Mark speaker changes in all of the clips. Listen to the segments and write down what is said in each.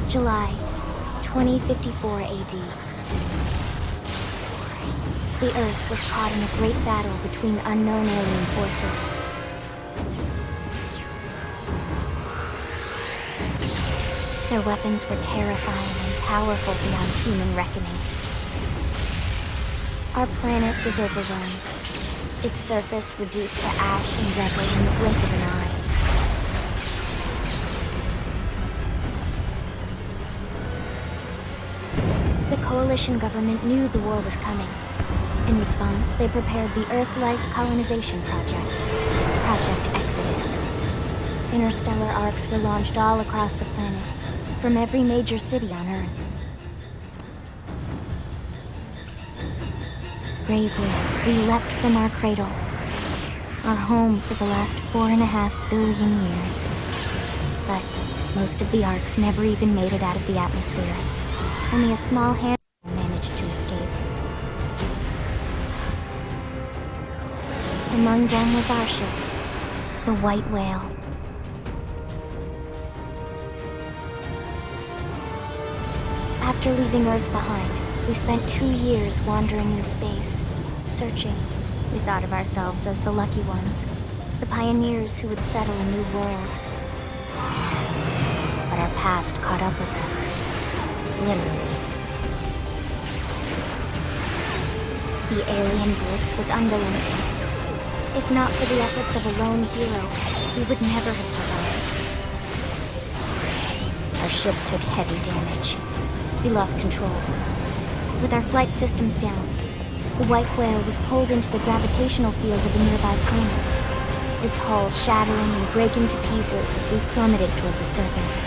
Speaker 1: July 2054 AD. The Earth was caught in a great battle between unknown alien forces. Their weapons were terrifying and powerful beyond human reckoning. Our planet was overwhelmed, its surface reduced to ash and rubble in the blink of an eye. The coalition government knew the war was coming. In response, they prepared the Earth-like colonization project, Project Exodus. Interstellar arcs were launched all across the planet, from every major city on Earth. Bravely, we leapt from our cradle, our home for the last 4.5 billion years. But most of the arcs never even made it out of the atmosphere. Only a small handful managed to escape. Among them was our ship, the White Whale. After leaving Earth behind, we spent 2 years wandering in space, searching. We thought of ourselves as the lucky ones, the pioneers who would settle a new world. But our past caught up with us, literally. The alien blitz was unrelenting. If not for the efforts of a lone hero, we would never have survived. Our ship took heavy damage. We lost control. With our flight systems down, the White Whale was pulled into the gravitational field of a nearby planet, its hull shattering and breaking to pieces as we plummeted toward the surface.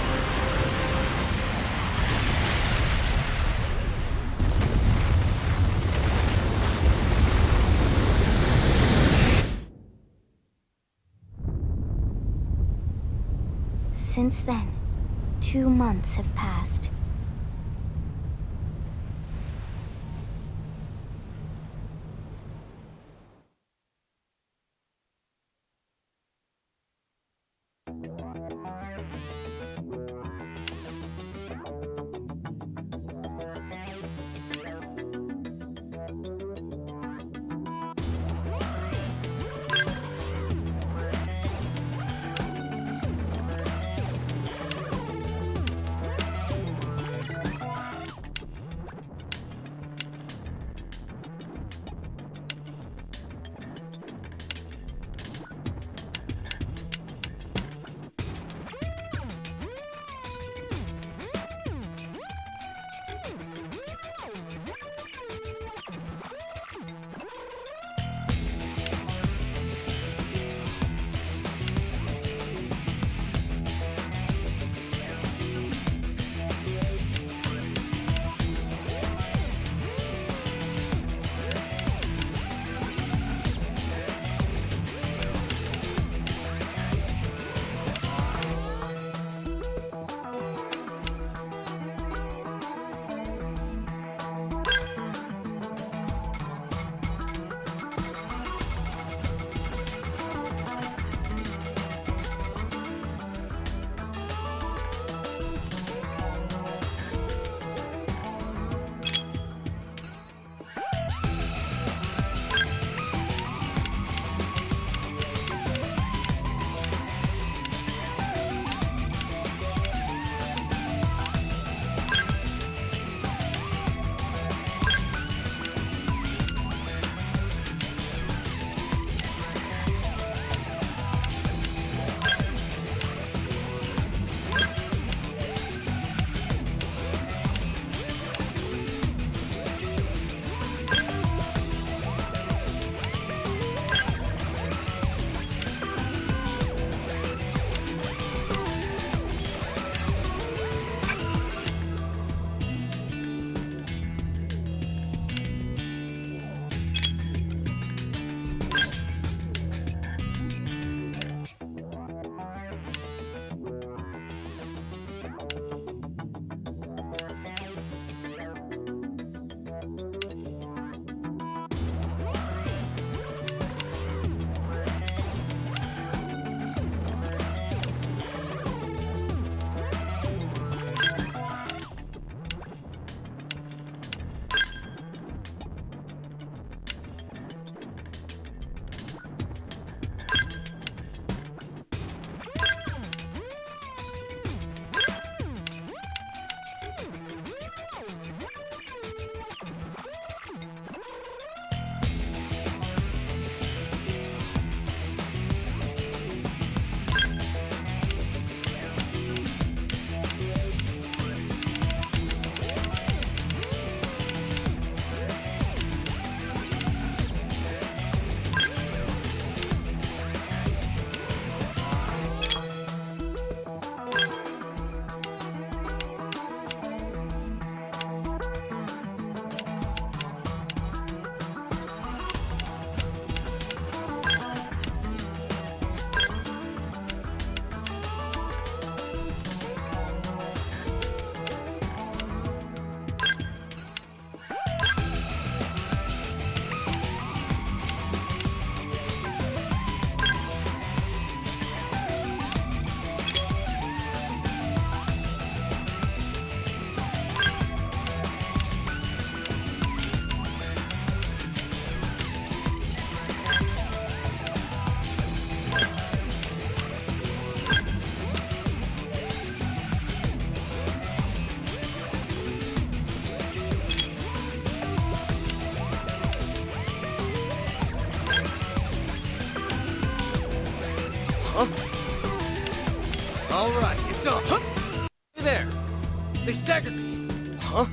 Speaker 1: Since then, 2 months have passed.
Speaker 2: Huh? All right, it's on. Huh? Hey there. They staggered me. Huh?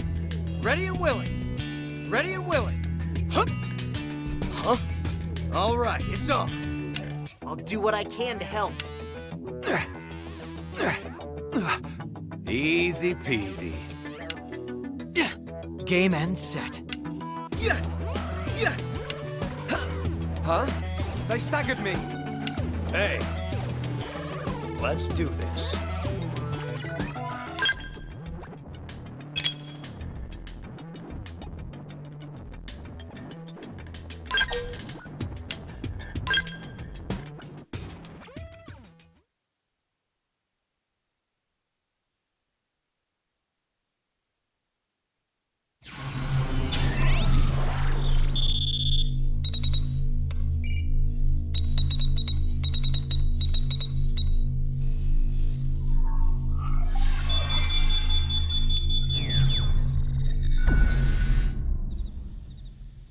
Speaker 2: Ready and willing. Ready and willing. Huh? Huh? All right, it's on.
Speaker 3: I'll do what I can to help.
Speaker 4: Easy peasy. Game and set.
Speaker 2: Huh? They staggered me.
Speaker 5: Hey, let's do this.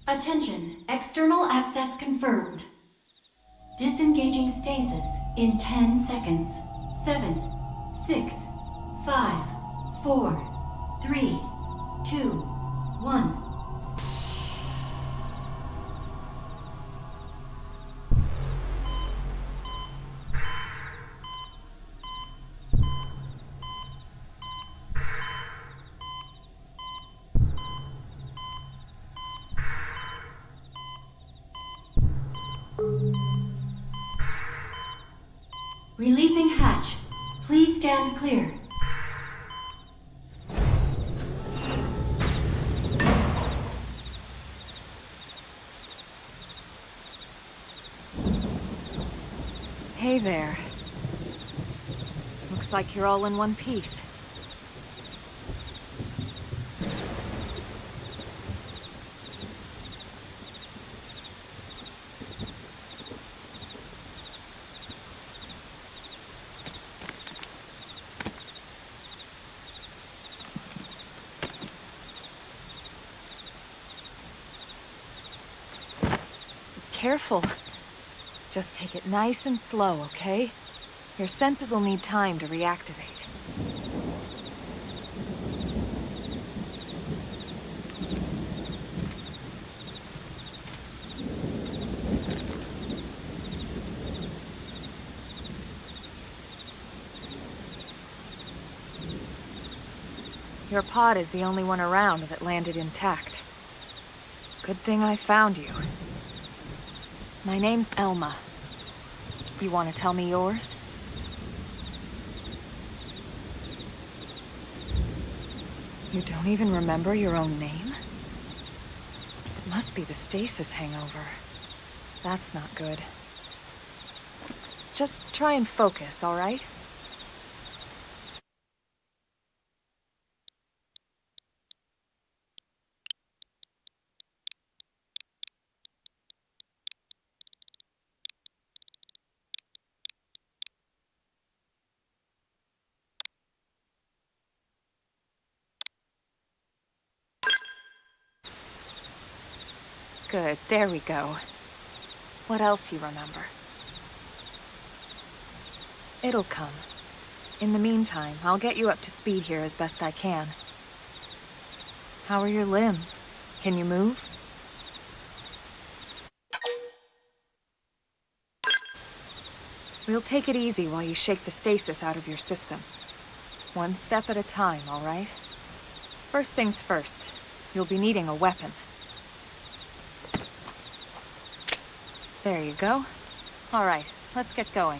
Speaker 6: Attention, external access confirmed. Disengaging stasis in 10 seconds. 7, 6, 5, 4, 3, 2, 1. Releasing hatch. Please stand clear.
Speaker 7: Hey there. Looks like you're all in one piece. Careful. Just take it nice and slow, okay? Your senses will need time to reactivate. Your pod is the only one around that landed intact. Good thing I found you. My name's Elma. You want to tell me yours? You don't even remember your own name? It must be the stasis hangover. That's not good. Just try and focus, all right? Good, there we go. What else you remember? It'll come. In the meantime, I'll get you up to speed here as best I can. How are your limbs? Can you move? We'll take it easy while you shake the stasis out of your system. One step at a time, all right? First things first, you'll be needing a weapon. There you go. All right, let's get going.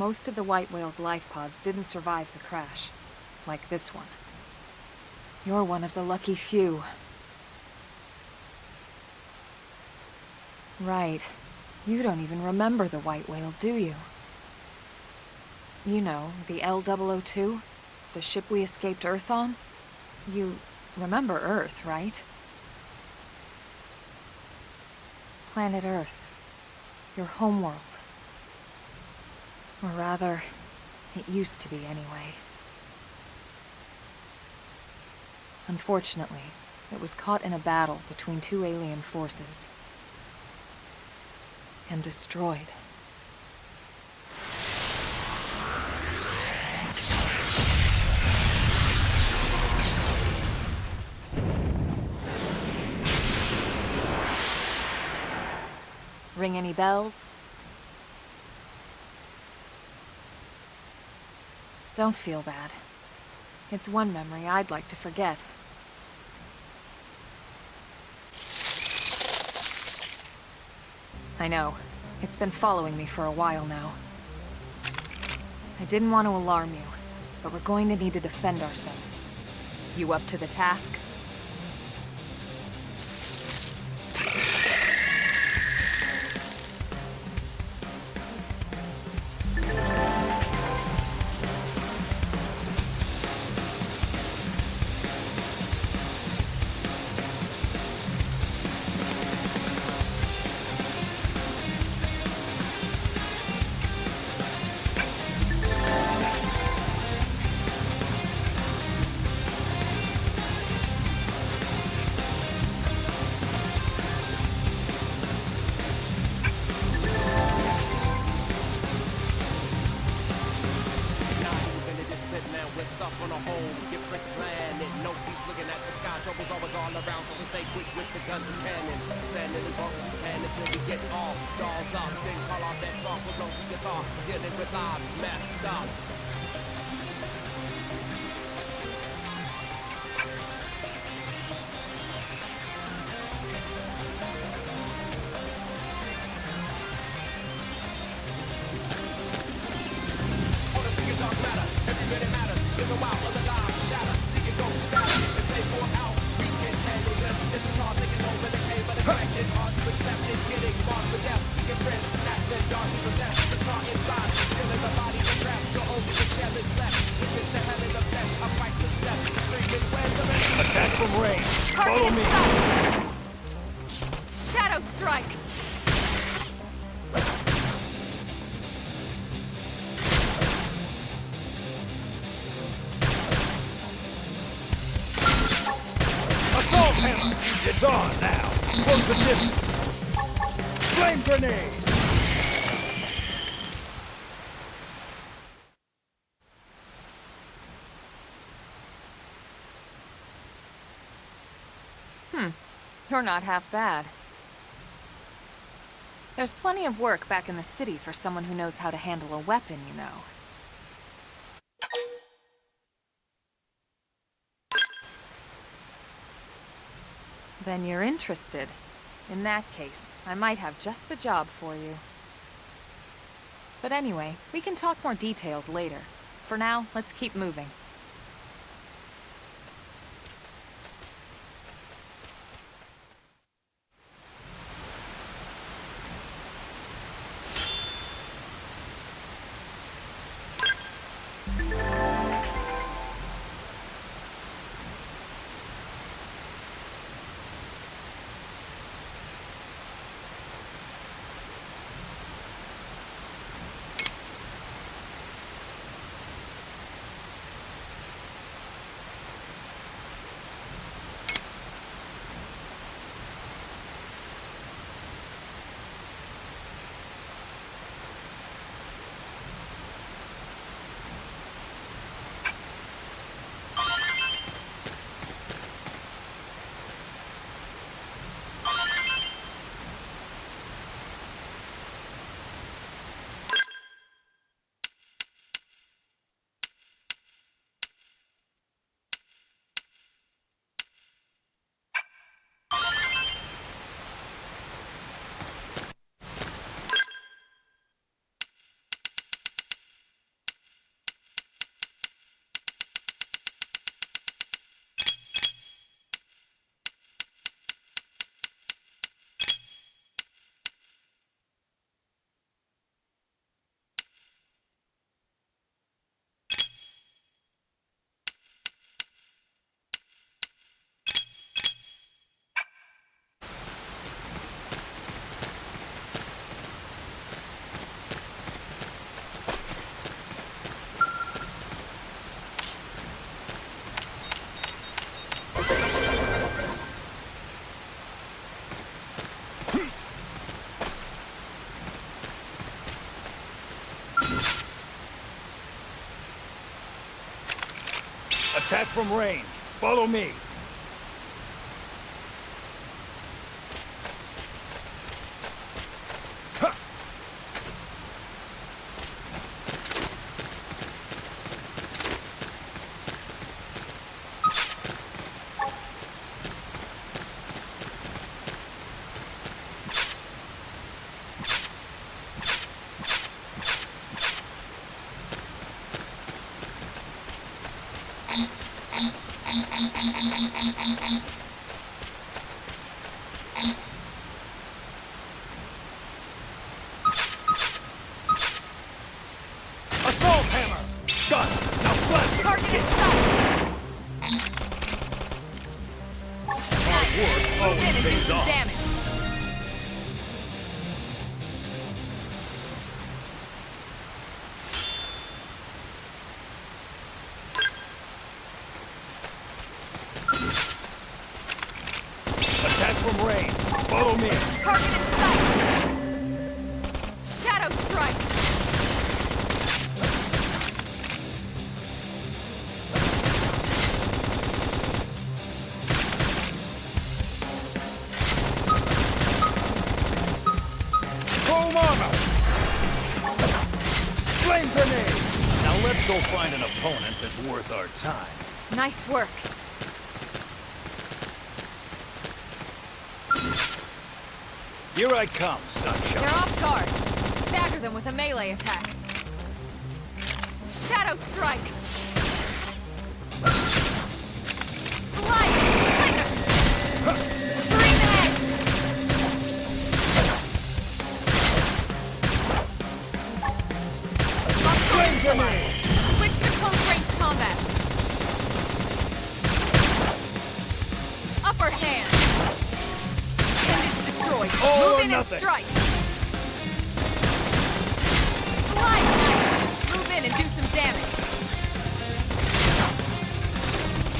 Speaker 7: most of the white whale's life pods didn't survive the crash. Like this one. You're one of the lucky few. Right. You don't even remember the white whale, do you? You know, the L-002? The ship we escaped Earth on? You remember Earth, right? Planet Earth. Your homeworld. Or rather, it used to be anyway. Unfortunately, it was caught in a battle between two alien forces. And destroyed. Ring any bells? Don't feel bad. It's one memory I'd like to forget. I know. It's been following me for a while now. I didn't want to alarm you, but we're going to need to defend ourselves. You up to the task?
Speaker 5: Attack from range. Follow me.
Speaker 7: Shadow strike!
Speaker 5: Assault hammer. It's on now. Close the distance. Flame grenade.
Speaker 7: You're not half bad. There's plenty of work back in the city for someone who knows how to handle a weapon, you know. Then you're interested. In that case, I might have just the job for you. But anyway, we can talk more details later. For now, let's keep moving.
Speaker 5: Attack from range. Follow me. Ha! Assault hammer! Done! Now blast it!
Speaker 7: Target in sight!
Speaker 5: Hard work
Speaker 7: Move in
Speaker 5: always
Speaker 7: and do
Speaker 5: pays
Speaker 7: some
Speaker 5: off.
Speaker 7: damage.
Speaker 5: Attack from range. Follow me.
Speaker 7: Target in sight! Shadow strike!
Speaker 5: Chrome armor! Flame grenade! Now let's go find an opponent that's worth our time.
Speaker 7: Nice work.
Speaker 5: Here I come, sunshine.
Speaker 7: They're off guard. Stagger them with a melee attack. Shadow strike! Slide! Flicker! Scream edge! Lost neutralized. Switch to close range combat. Upper hand. Appendage destroyed.
Speaker 5: All
Speaker 7: Move
Speaker 5: or
Speaker 7: in
Speaker 5: nothing.
Speaker 7: and strike. Slide knife. Move in and do some damage.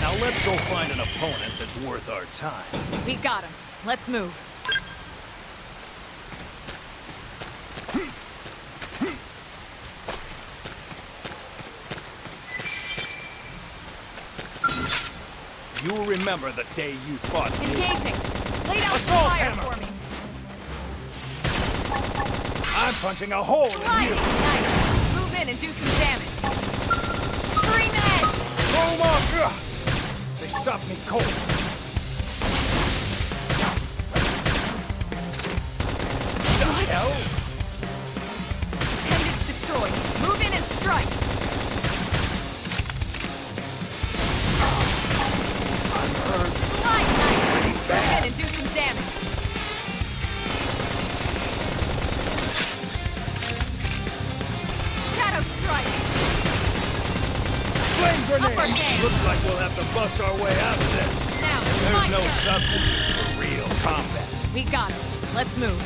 Speaker 5: Now let's go find an opponent that's worth our time.
Speaker 7: We got him. Let's move.
Speaker 5: You'll remember the day you fought me.
Speaker 7: Engaging. Lay down some
Speaker 5: Assault
Speaker 7: fire
Speaker 5: hammer.
Speaker 7: for me.
Speaker 5: I'm punching a hole in
Speaker 7: Sliding.
Speaker 5: you.
Speaker 7: Nice. Move in and do some damage. Scream edge.
Speaker 5: Chrome armor! They stopped me cold. The hell?
Speaker 7: Appendage destroyed. Move in and strike. Slide nice. Move in and do some damage. Shadow strike.
Speaker 5: Flame grenade!
Speaker 7: Upper hand.
Speaker 5: Looks like we'll have to bust our way out of this.
Speaker 7: Now,
Speaker 5: There's
Speaker 7: my
Speaker 5: no
Speaker 7: turn.
Speaker 5: substitute for real combat.
Speaker 7: We got him. Let's move.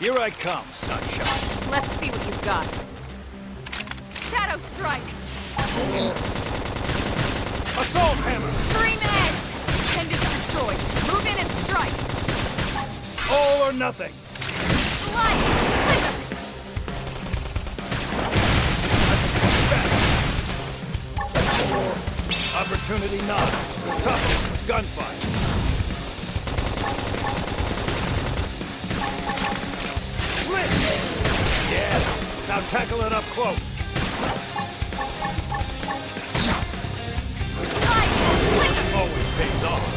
Speaker 5: Here I come, sunshine.
Speaker 7: Let's see what you've got. Shadow strike.
Speaker 5: Assault hammer!
Speaker 7: Scream edge. Appendage destroyed. Move in and strike.
Speaker 5: All or nothing.
Speaker 7: Slide. Flicker.
Speaker 5: Opportunity knocks. Tough gunfight. Swing! Yes. Now tackle it up close. Always pays off.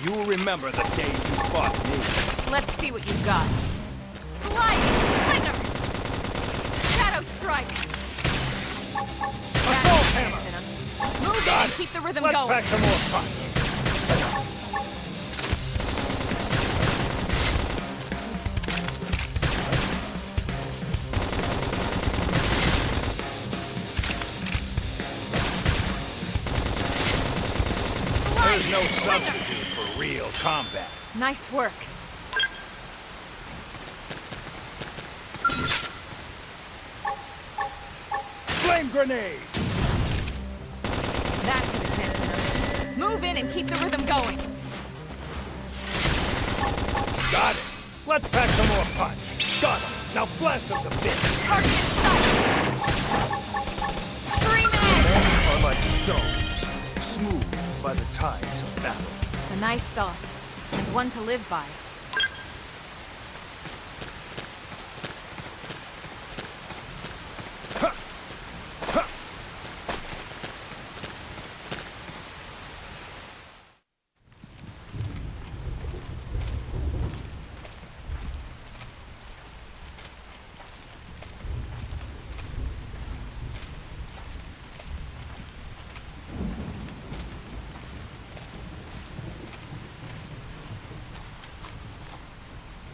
Speaker 5: You will remember the day you fought me.
Speaker 7: Let's see what you've got. Sliding Slinger! Shadow Strike!
Speaker 5: Assault hammer!
Speaker 7: Move in and keep the rhythm
Speaker 5: Let's
Speaker 7: going.
Speaker 5: pack some more punch. There's no substitute for real combat.
Speaker 7: Nice work.
Speaker 5: Flame grenade!
Speaker 7: That could have been enough. Move in and keep the rhythm going.
Speaker 5: Got it. Let's pack some more punch. Got him. Now blast him to bits.
Speaker 7: Target in sight. Scream in!
Speaker 5: Men are like stones, smooth by the tides of battle.
Speaker 7: A nice thought, and one to live by.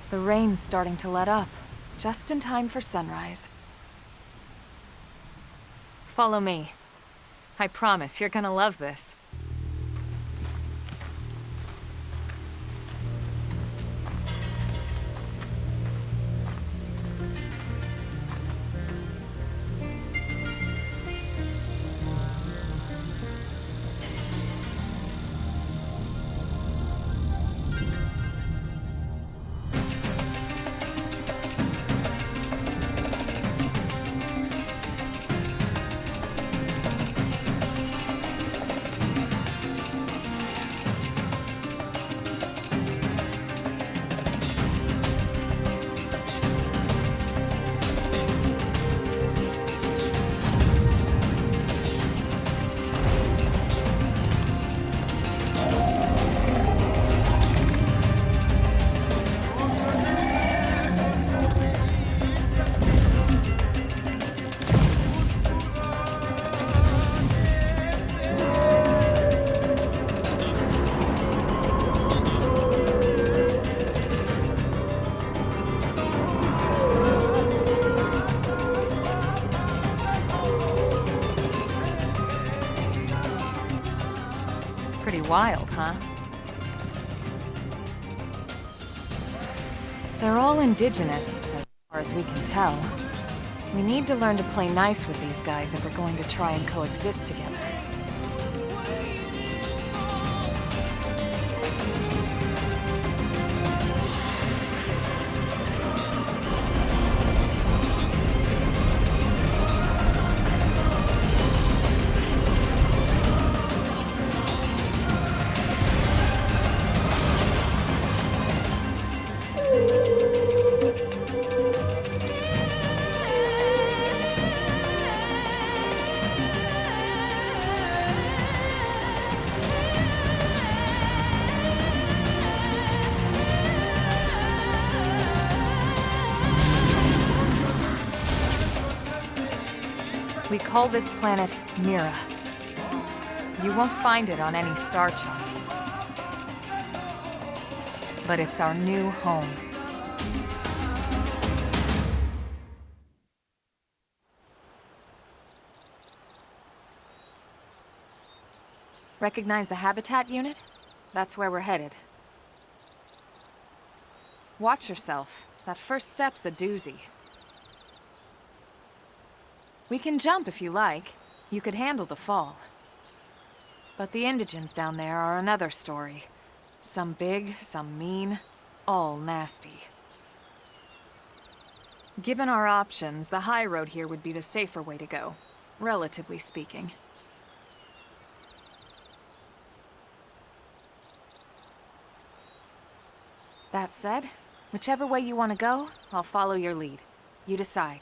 Speaker 7: The rain's starting to let up, just in time for sunrise. Follow me. I promise you're gonna love this. Pretty wild, huh? They're all indigenous, as far as we can tell. We need to learn to play nice with these guys if we're going to try and coexist together. We call this planet Mira. You won't find it on any star chart. But it's our new home. Recognize the habitat unit? That's where we're headed. Watch yourself. That first step's a doozy. We can jump if you like. You could handle the fall. But the indigents down there are another story. Some big, some mean, all nasty. Given our options, the high road here would be the safer way to go, relatively speaking. That said, whichever way you want to go, I'll follow your lead. You decide.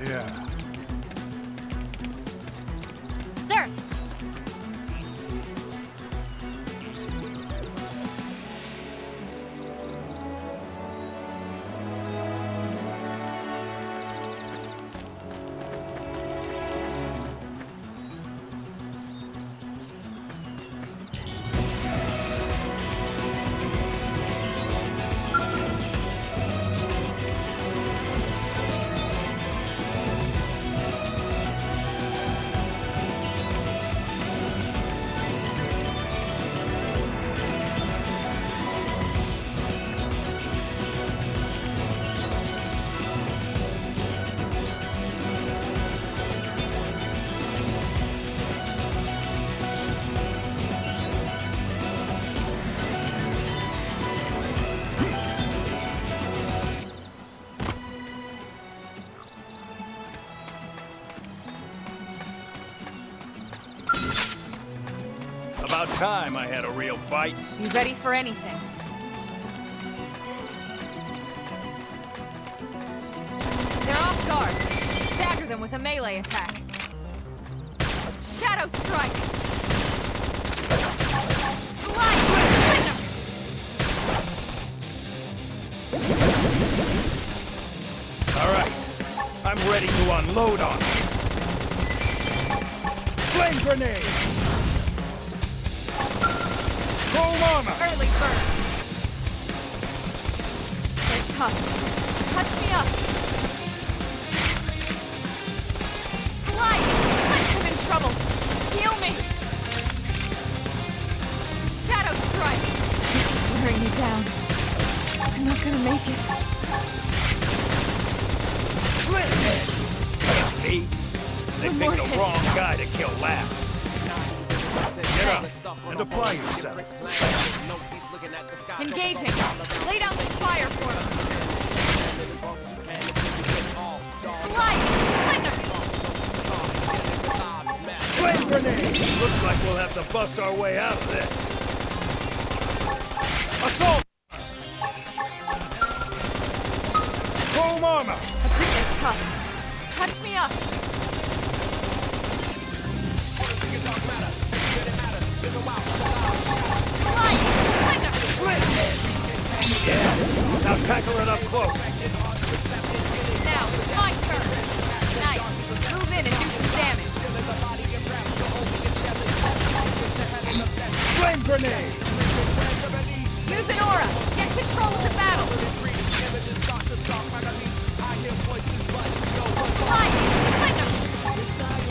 Speaker 5: Yeah.
Speaker 1: Sir!
Speaker 5: About time I had a real fight.
Speaker 7: You ready for anything? They're off guard. Stagger them with a melee attack. Shadow strike! Slide splinter!
Speaker 5: All right, I'm ready to unload on them. Flame grenade! Chrome armor!
Speaker 7: Early bird. They're tough. Touch me up. Slide! I'm in trouble. Heal me. Shadow strike. This is wearing me down. I'm not gonna make it.
Speaker 5: Flame! It's me? They
Speaker 7: One more
Speaker 5: picked the
Speaker 7: hit.
Speaker 5: wrong guy to kill last. Get up and apply yourself.
Speaker 7: Engaging. Lay down some fire for him. Slide! Splinter!
Speaker 5: Flame grenade! Looks like we'll have to bust our way out of this. Assault! Chrome armor!
Speaker 7: I think they're tough. Touch me up. Slide! Splinter!
Speaker 5: Yes! Now tackle it up close.
Speaker 7: Now it's my turn. Nice. Move in and do some damage.
Speaker 5: Flame grenade!
Speaker 7: Use an aura. Get control of the battle. Slide! Splinter!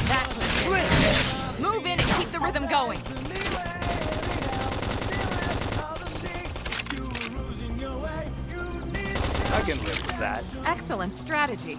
Speaker 7: That's it. Move in and keep the rhythm going.
Speaker 5: I can live with that.
Speaker 7: Excellent strategy.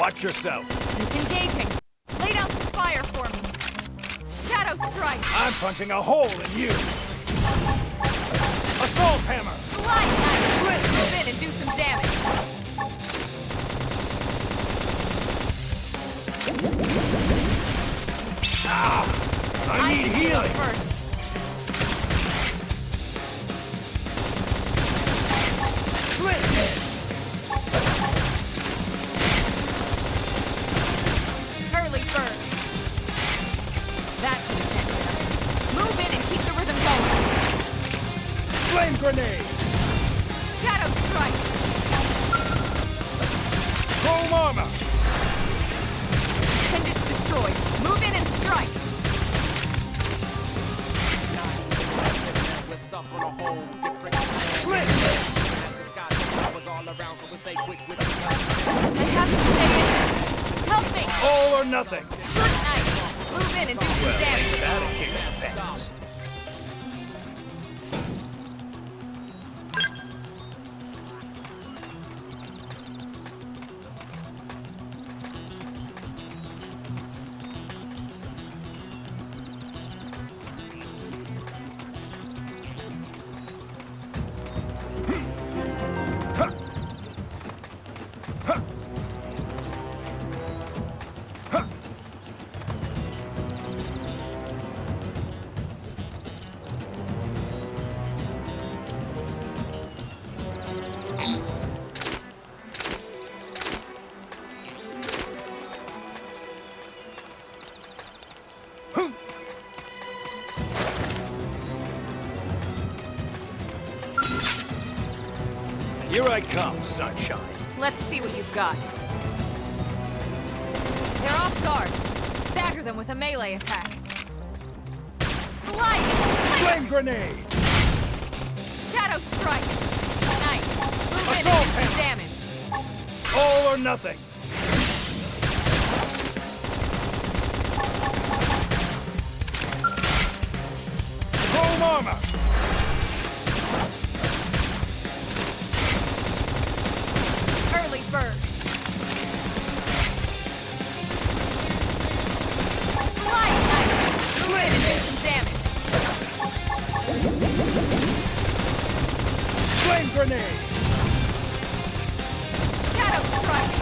Speaker 5: Watch yourself.
Speaker 7: Keep engaging. Lay down some fire for me. Shadow strike.
Speaker 5: I'm punching a hole in you. Assault hammer.
Speaker 7: Slide knife. Move in and do some damage.
Speaker 5: I
Speaker 7: I
Speaker 5: need
Speaker 7: should heal
Speaker 5: healing.
Speaker 7: first. Early bird. That could have dented him. Move in and keep the rhythm going.
Speaker 5: Flame grenade.
Speaker 7: Shadow strike.
Speaker 5: Chrome armor.
Speaker 7: Appendage destroyed. Move in and strike. I have to stay in this. Help me.
Speaker 5: All or nothing.
Speaker 7: Scrutinize. Move in and do some damage.
Speaker 5: That'll kick the pants. Here I come, sunshine.
Speaker 7: Let's see what you've got. They're off guard. Stagger them with a melee attack. Slide!
Speaker 5: Flame grenade.
Speaker 7: Shadow strike! Nice. Move in and
Speaker 5: Assault
Speaker 7: do some damage.
Speaker 5: All or nothing. Chrome armor.
Speaker 7: Early bird. Slide knife. Move in and do some damage.
Speaker 5: Flame grenade.
Speaker 7: Shadow strike.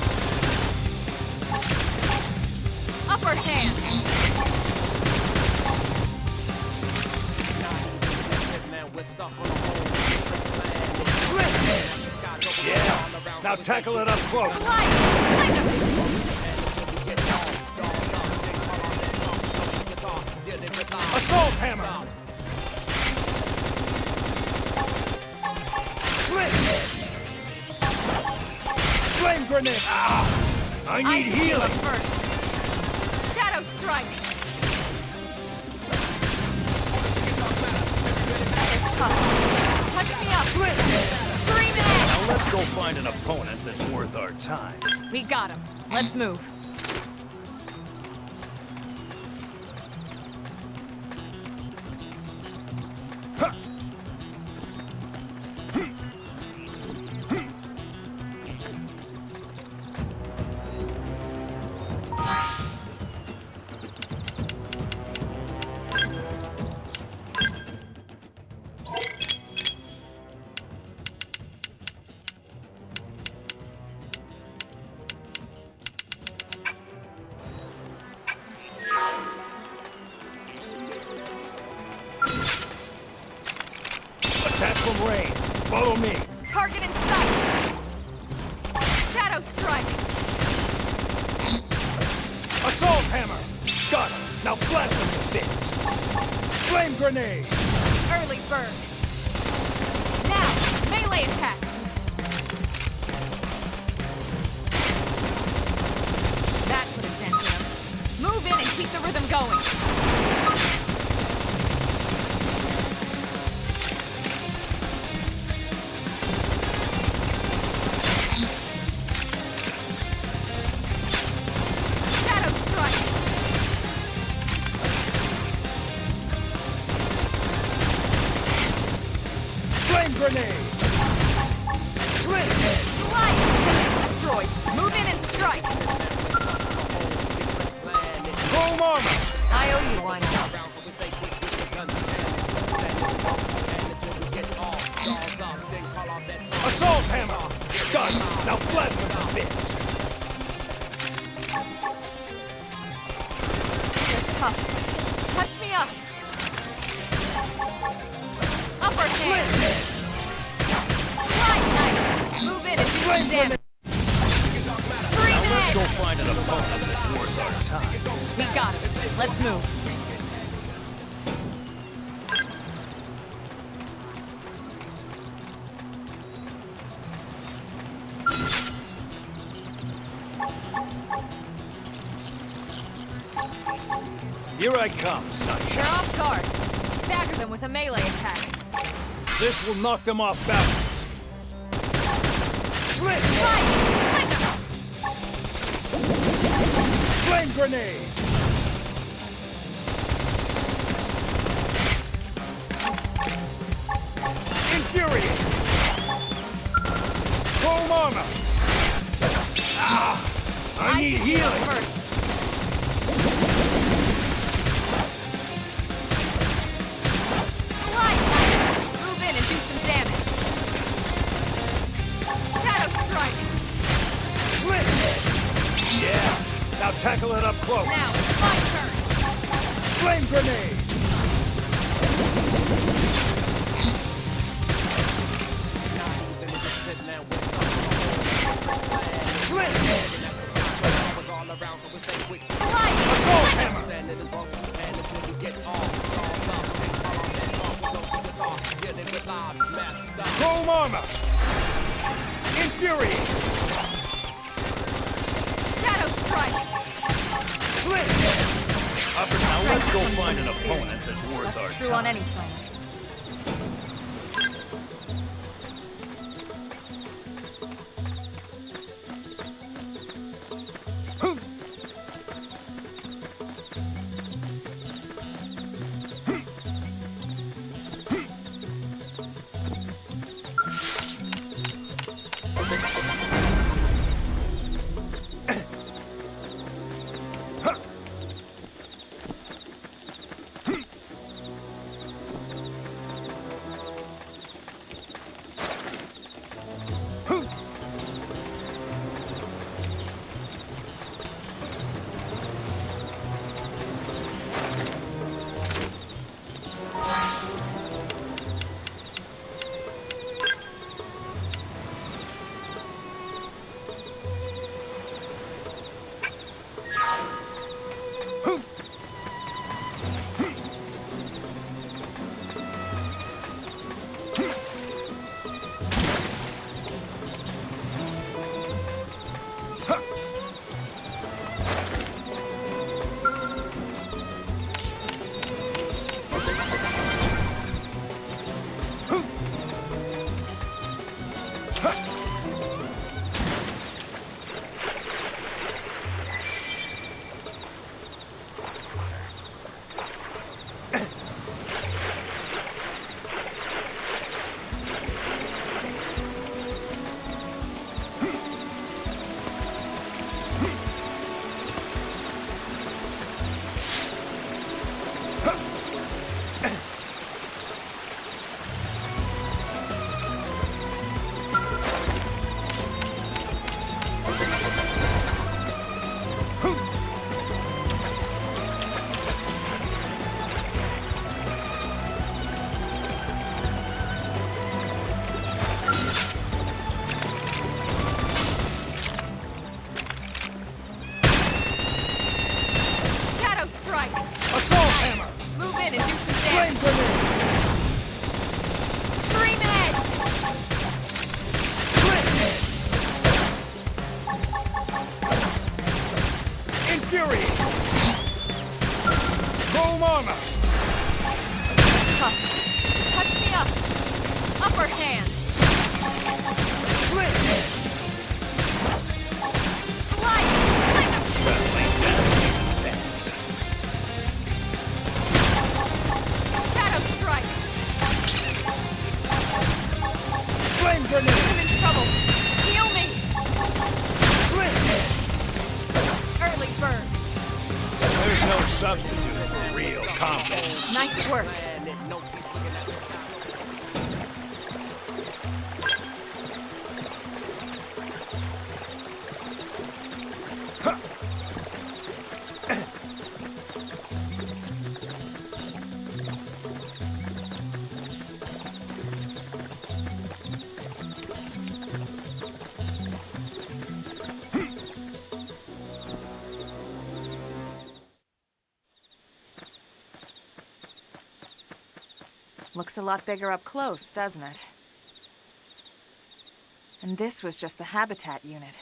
Speaker 7: Upper hand.
Speaker 5: Yes. Now tackle it up close.
Speaker 7: Slide.
Speaker 5: Assault hammer. Flame grenade. Ah! I
Speaker 7: I
Speaker 5: need
Speaker 7: should heal
Speaker 5: healing.
Speaker 7: him first. Shadow strike. They're tough. Touch me up. Scream
Speaker 5: Now
Speaker 7: edge.
Speaker 5: let's go find an opponent that's worth our time.
Speaker 7: We got him. Let's move.
Speaker 5: Attack from range. Follow me.
Speaker 7: Target in sight. Shadow strike.
Speaker 5: Assault hammer. Got him. Now blast him to bits. Flame grenade.
Speaker 7: Early bird. Now, melee attacks. That could have dented him. Move in and keep the rhythm going. Shadow strike.
Speaker 5: Flame grenade.
Speaker 7: Slide! Appendage destroyed. Move in and strike.
Speaker 5: Chrome armor!
Speaker 7: I owe you one.
Speaker 5: Assault hammer! Done! Now bless them, bitch!
Speaker 7: You're tough. Touch me up. Upper hand. Slide nice. Move in and do some damage. Scream
Speaker 5: Let's go
Speaker 7: edge.
Speaker 5: find an opponent that's worth our time.
Speaker 7: We got it. Let's move.
Speaker 5: Here I come, sunshine.
Speaker 7: They're off guard. Stagger them with a melee attack.
Speaker 5: This will knock them off balance. Slip!
Speaker 7: Slide!
Speaker 5: Flame grenade! Infuriate! Chrome armor! Ah! I need
Speaker 7: should heal
Speaker 5: healing!
Speaker 7: first. Slide nice. Move in and do some damage. Shadow strike.
Speaker 5: Slip! Yes! Now tackle it up close!
Speaker 7: Now, my turn.
Speaker 5: Flame grenade! Slip!
Speaker 7: Slide!
Speaker 5: Assault hammer! Chrome armor! Infuriate!
Speaker 7: Shadow strike!
Speaker 5: Slip! Now let's go find an opponent that's worth our
Speaker 7: That's true
Speaker 5: time.
Speaker 7: on any planet.
Speaker 5: substitute for real combat.
Speaker 7: Nice work. Looks a lot bigger up close, doesn't it? And this was just the habitat unit.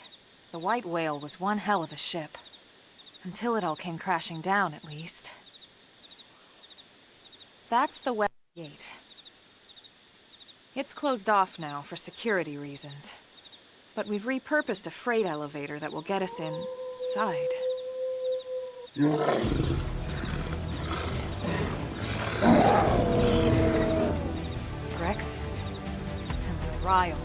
Speaker 7: The white whale was one hell of a ship. Until it all came crashing down, at least. That's the west gate. It's closed off now for security reasons. But we've repurposed a freight elevator that will get us inside. Grexes. And they're riled.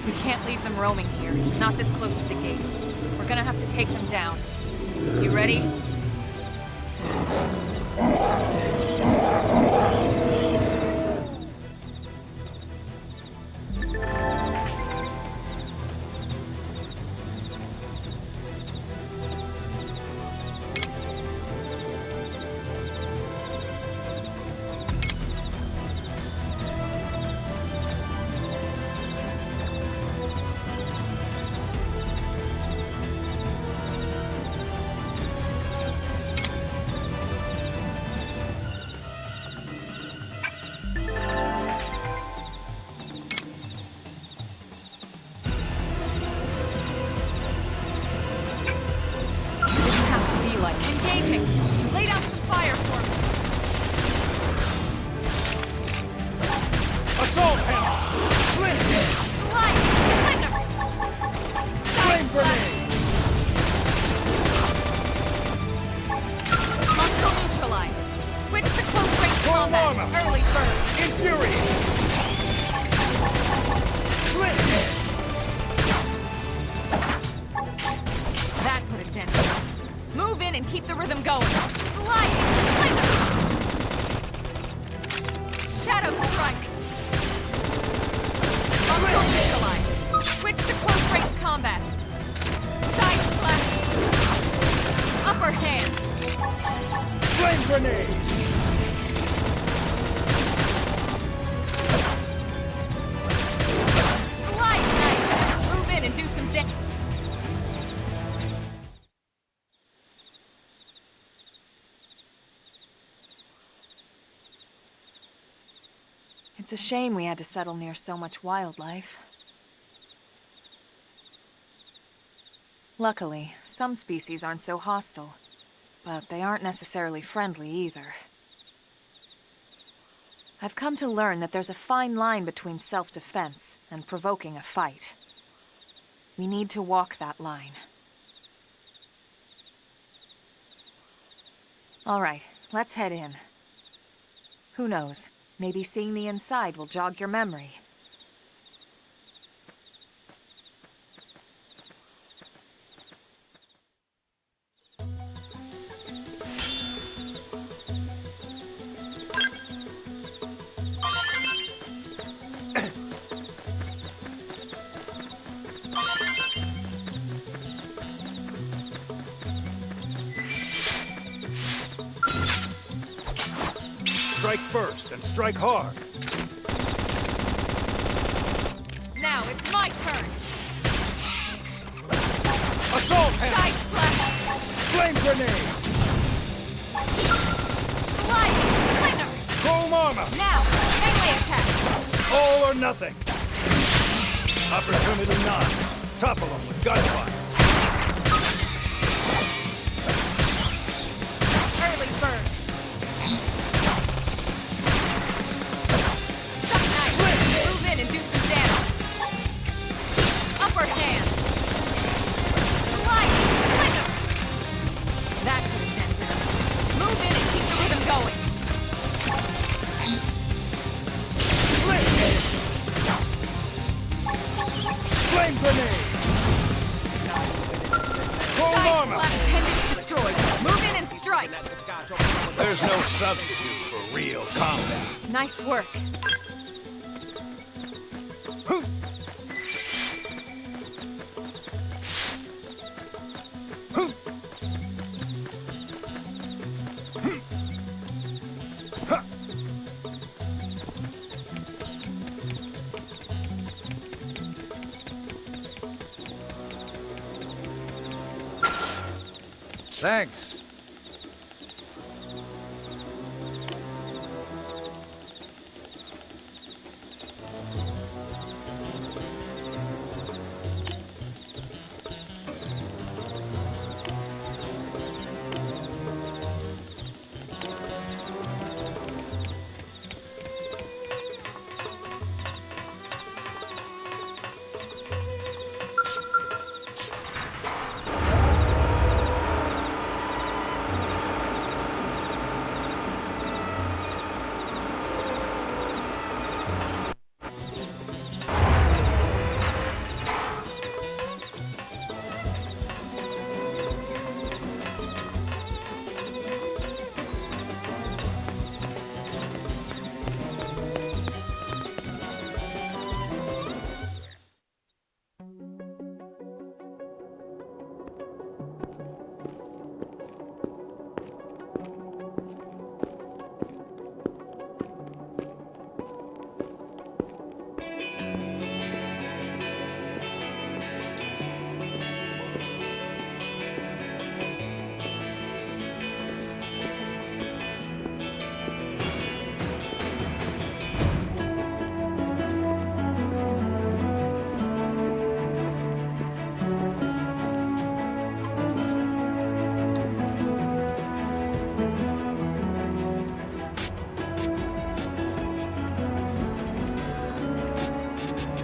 Speaker 7: We can't leave them roaming here, not this close to the gate. We're gonna have to take them down. You ready? Lay down some fire for me.
Speaker 5: Assault hammer! Sling!
Speaker 7: Slide! Splinter!
Speaker 5: Flame grenade!
Speaker 7: Muscle neutralized. Switch to close range
Speaker 5: Full
Speaker 7: combat.
Speaker 5: armor.
Speaker 7: Early bird.
Speaker 5: Infuriate! Sling!
Speaker 7: That put a dent in it. Move in and keep the rhythm going. Slide! Splinter! Shadow strike! Muscle neutralized. Switch to close range combat. Side slash. Upper hand.
Speaker 5: Flame grenade!
Speaker 7: Slide nice. Move in and do some damage. It's a shame we had to settle near so much wildlife. Luckily, some species aren't so hostile, but they aren't necessarily friendly either. I've come to learn that there's a fine line between self-defense and provoking a fight. We need to walk that line. All right, let's head in. Who knows? Maybe seeing the inside will jog your memory.
Speaker 5: Strike first and strike hard.
Speaker 7: Now it's my turn!
Speaker 5: Assault hammer!
Speaker 7: Side slash!
Speaker 5: Flame grenade!
Speaker 7: Sliding splinter!
Speaker 5: Chrome armor!
Speaker 7: Now, melee attacks!
Speaker 5: All or nothing! Opportunity knocks. Topple them with gunfire.
Speaker 7: Early bird! Nice! Move in and do some damage! Upper hand! Sliding splinter! That could have dented him. Move in and keep the rhythm going!
Speaker 5: There's no substitute for real combat.
Speaker 7: Nice work.
Speaker 5: Thanks.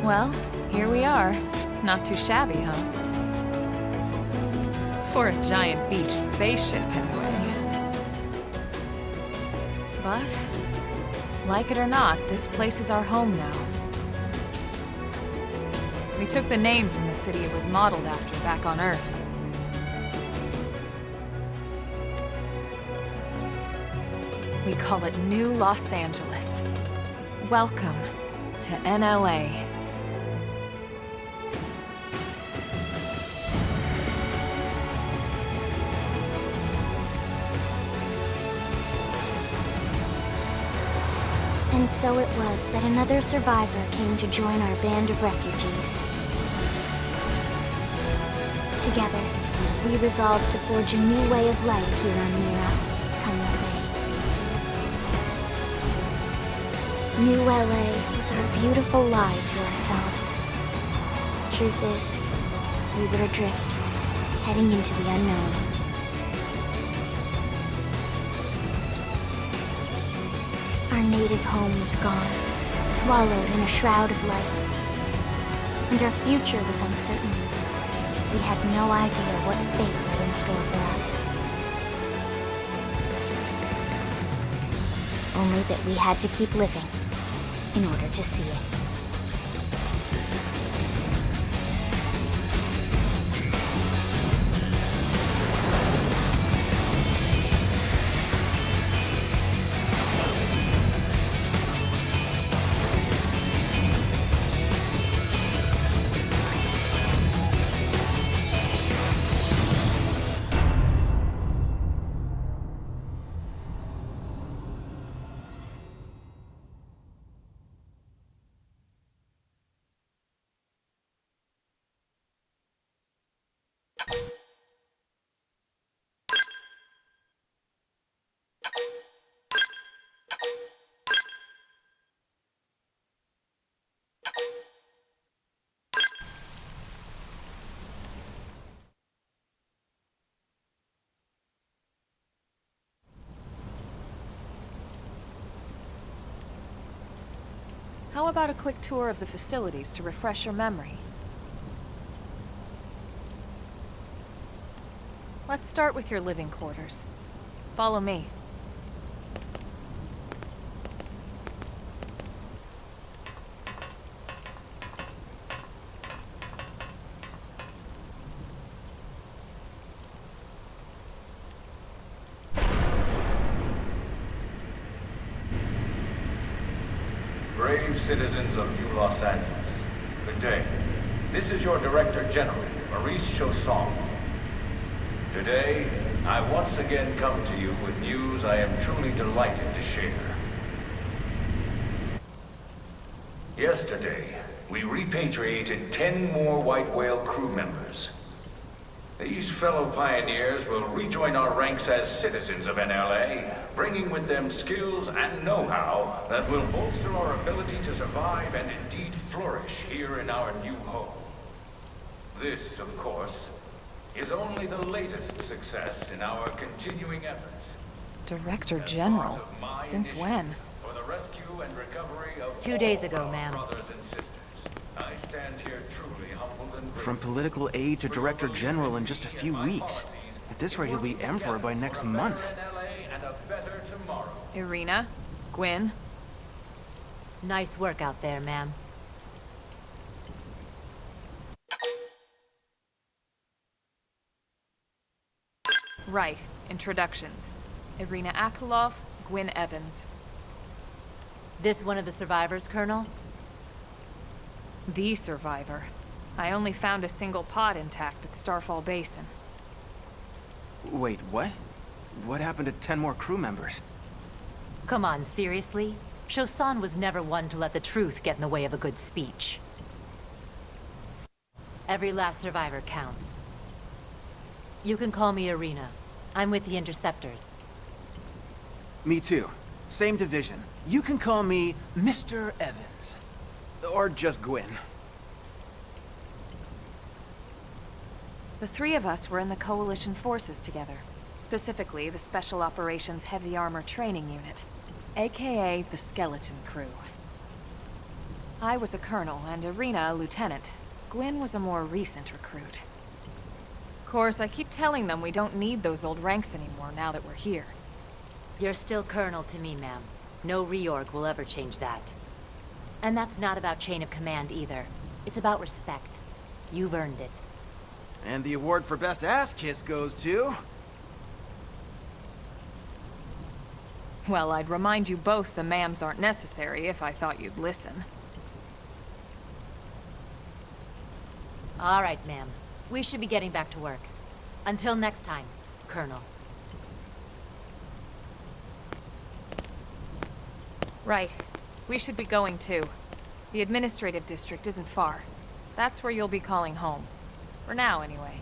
Speaker 7: Well, here we are. Not too shabby, huh? For a giant beached spaceship, anyway. But, like it or not, this place is our home now. We took the name from the city it was modeled after back on Earth. We call it New Los Angeles. Welcome to NLA.
Speaker 1: And so it was that another survivor came to join our band of refugees. Together, we resolved to forge a new way of life here on Mira, Canale. New LA was our beautiful lie to ourselves. Truth is, we were adrift, heading into the unknown. Our native home was gone, swallowed in a shroud of light. And our future was uncertain. We had no idea what fate lay in store for us. Only that we had to keep living in order to see it.
Speaker 7: How about a quick tour of the facilities to refresh your memory? Let's start with your living quarters. Follow me.
Speaker 8: Brave citizens of New Los Angeles, good day. This is your Director General, Maurice Chausson. Today, I once again come to you with news I am truly delighted to share. Yesterday, we repatriated 10 more White Whale crew members. These fellow pioneers will rejoin our ranks as citizens of NLA, bringing with them skills and know-how that will bolster our ability to survive and indeed flourish here in our new home. This, of course, is only the latest success in our continuing efforts.
Speaker 7: Director General? Since when?
Speaker 8: For the rescue and recovery of
Speaker 9: 2 days
Speaker 8: all
Speaker 9: ago,
Speaker 8: our
Speaker 9: ma'am.
Speaker 8: brothers and sisters. I stand here truly humbled and
Speaker 4: From
Speaker 8: grateful.
Speaker 4: political aide to director general in just a few weeks. At this rate, he'll be emperor by next month.
Speaker 8: And a better tomorrow.
Speaker 7: Irina? Gwyn?
Speaker 9: Nice work out there, ma'am.
Speaker 7: Right. Introductions. Irina Akulov, Gwyn Evans.
Speaker 9: This one of the survivors, Colonel?
Speaker 7: The survivor. I only found a single pod intact at Starfall Basin.
Speaker 4: Wait, what? What happened to 10 more crew members?
Speaker 9: Come on, seriously? Chausson was never one to let the truth get in the way of a good speech. Every last survivor counts. You can call me Irina. I'm with the Interceptors.
Speaker 4: Me too. Same division. You can call me Mr. Evans. Or just Gwyn.
Speaker 7: The three of us were in the Coalition forces together. Specifically, the Special Operations Heavy Armor Training Unit, aka the Skeleton Crew. I was a colonel and Irina a lieutenant. Gwyn was a more recent recruit. Of course, I keep telling them we don't need those old ranks anymore now that we're here.
Speaker 9: You're still Colonel to me, ma'am. No reorg will ever change that. And that's not about chain of command either. It's about respect. You've earned it.
Speaker 4: And the award for best ass kiss goes to...
Speaker 7: Well, I'd remind you both the ma'ams aren't necessary if I thought you'd listen.
Speaker 9: All right, ma'am. We should be getting back to work. Until next time, Colonel.
Speaker 7: Right. We should be going too. The administrative district isn't far. That's where you'll be calling home. For now, anyway.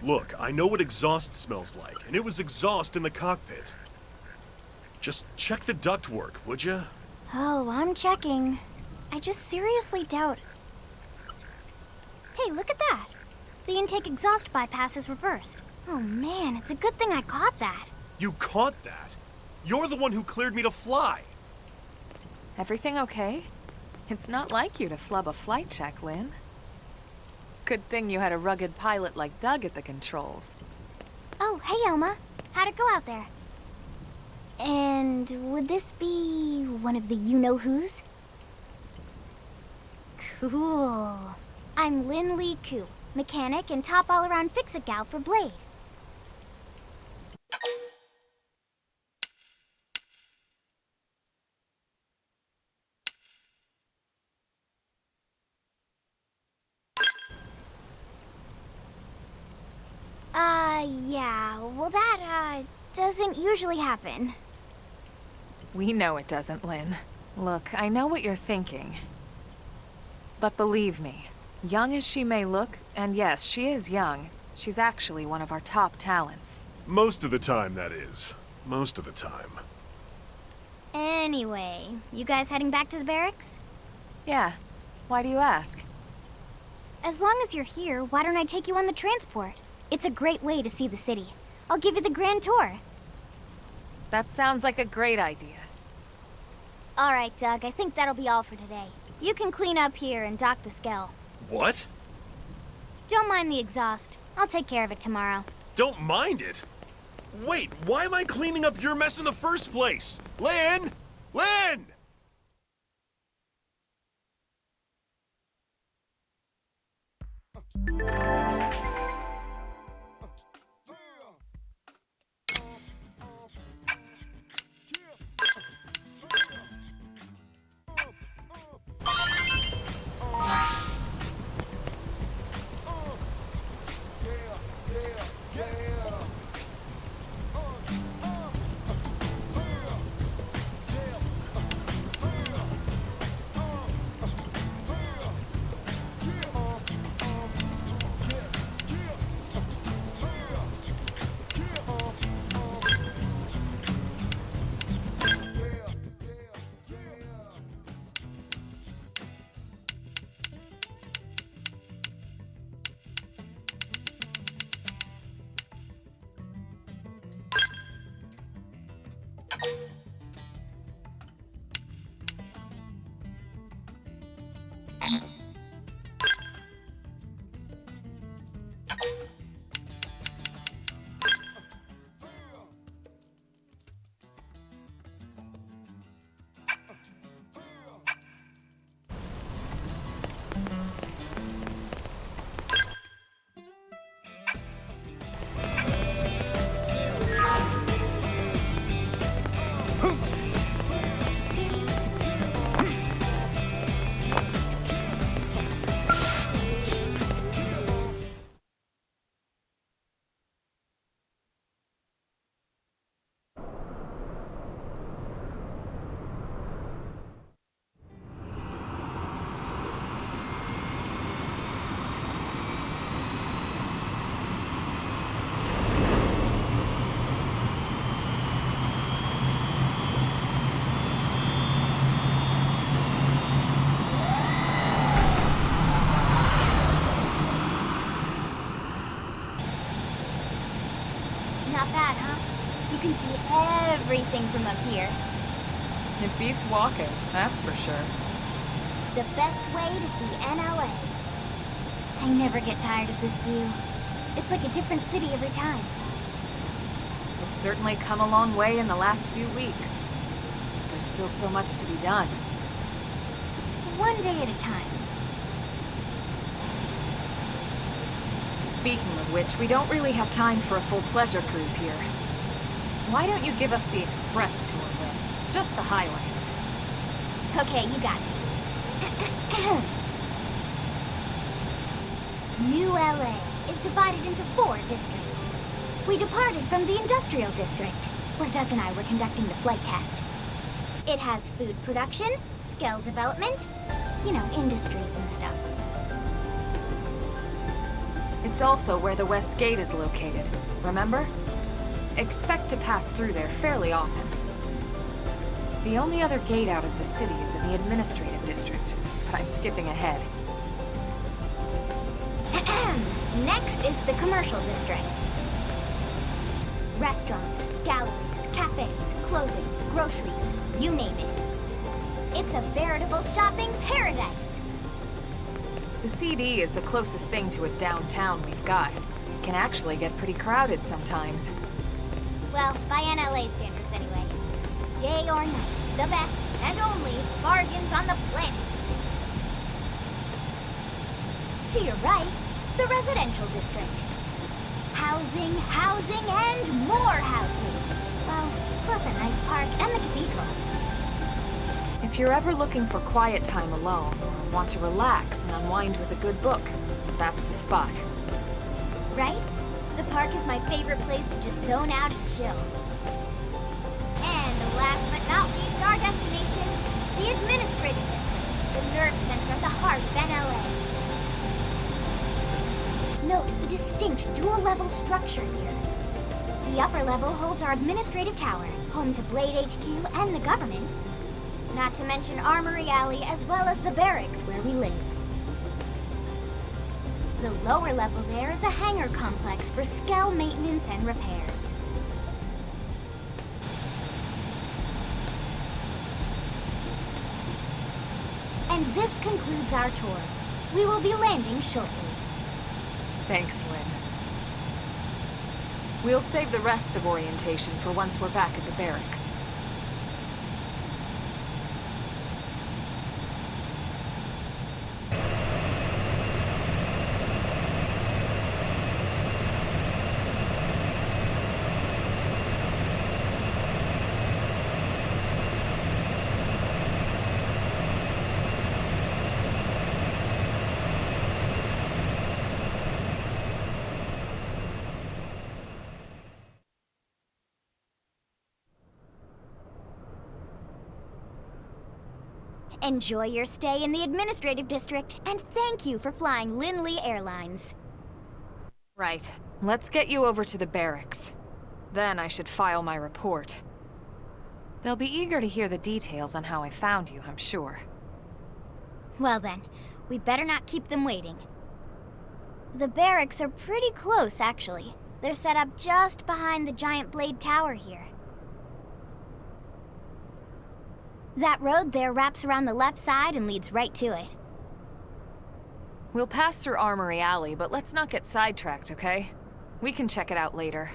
Speaker 10: Look, I know what exhaust smells like, and it was exhaust in the cockpit. Just check the ductwork, would you?
Speaker 1: Oh, I'm checking. I just seriously doubt... Hey, look at that! The intake exhaust bypass is reversed. Oh man, it's a good thing I caught that.
Speaker 10: You caught that? You're the one who cleared me to fly.
Speaker 7: Everything okay? It's not like you to flub a flight check, Lynn. Good thing you had a rugged pilot like Doug at the controls.
Speaker 1: Oh, hey Elma. How'd it go out there? And would this be one of the you-know-whos? Cool. I'm Lynn Lee Koo, mechanic and top all-around fix-it gal for Blade. Yeah, well that, doesn't usually happen.
Speaker 7: We know it doesn't, Lynn. Look, I know what you're thinking. But believe me, young as she may look, and yes, she is young, she's actually one of our top talents.
Speaker 10: Most of the time, that is. Most of the time.
Speaker 1: Anyway, you guys heading back to the barracks?
Speaker 7: Yeah. Why do you ask?
Speaker 1: As long as you're here, why don't I take you on the transport? It's a great way to see the city. I'll give you the grand tour.
Speaker 7: That sounds like a great idea.
Speaker 1: All right, Doug, I think that'll be all for today. You can clean up here and dock the Skell.
Speaker 10: What?
Speaker 1: Don't mind the exhaust. I'll take care of it tomorrow.
Speaker 10: Don't mind it? Wait, why am I cleaning up your mess in the first place? Lynn! Lynn!
Speaker 1: Not bad, huh? You can see everything from up here.
Speaker 7: It beats walking, that's for sure.
Speaker 1: The best way to see NLA. I never get tired of this view. It's like a different city every time.
Speaker 7: It's certainly come a long way in the last few weeks. There's still so much to be done.
Speaker 1: One day at a time.
Speaker 7: Speaking of which, we don't really have time for a full pleasure cruise here. Why don't you give us the express tour, Lynn? Just the highlights.
Speaker 1: Okay, you got it. New LA is divided into 4 districts. We departed from the industrial district, where Doug and I were conducting the flight test. It has food production, skill development, you know, industries and stuff.
Speaker 7: It's also where the West Gate is located, remember? Expect to pass through there fairly often. The only other gate out of the city is in the administrative district, but I'm skipping ahead.
Speaker 1: Next is the commercial district. Restaurants, galleries, cafes, clothing, groceries, you name it. It's a veritable shopping paradise.
Speaker 7: The CD is the closest thing to a downtown we've got. It can actually get pretty crowded sometimes.
Speaker 1: Well, by NLA standards anyway. Day or night, the best and only bargains on the planet. To your right, the residential district. Housing, housing, and more housing. Well, plus a nice park and the cathedral.
Speaker 7: If you're ever looking for quiet time alone, or want to relax and unwind with a good book, that's the spot.
Speaker 1: Right? The park is my favorite place to just zone out and chill. And last but not least, our destination, the administrative district, the nerve center at the heart of NLA. Note the distinct dual-level structure here. The upper level holds our administrative tower, home to Blade HQ and the government. Not to mention Armory Alley as well as the barracks where we live. The lower level there is a hangar complex for Skell maintenance and repairs. And this concludes our tour. We will be landing shortly.
Speaker 7: Thanks, Lynn. We'll save the rest of orientation for once we're back at the barracks.
Speaker 1: Enjoy your stay in the administrative district, and thank you for flying Linley Airlines.
Speaker 7: Right. Let's get you over to the barracks. Then I should file my report. They'll be eager to hear the details on how I found you, I'm sure.
Speaker 1: Well then, we better not keep them waiting. The barracks are pretty close, actually. They're set up just behind the giant blade tower here. That road there wraps around the left side and leads right to it.
Speaker 7: We'll pass through Armory Alley, but let's not get sidetracked, okay? We can check it out later.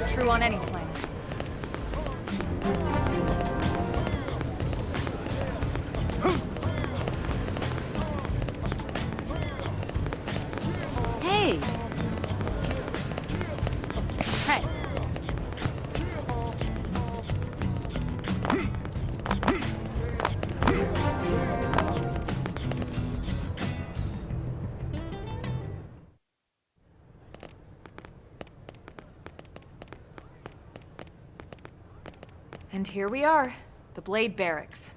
Speaker 7: True on any planet.
Speaker 9: Hey! Hey!
Speaker 7: And here we are, the Blade Barracks.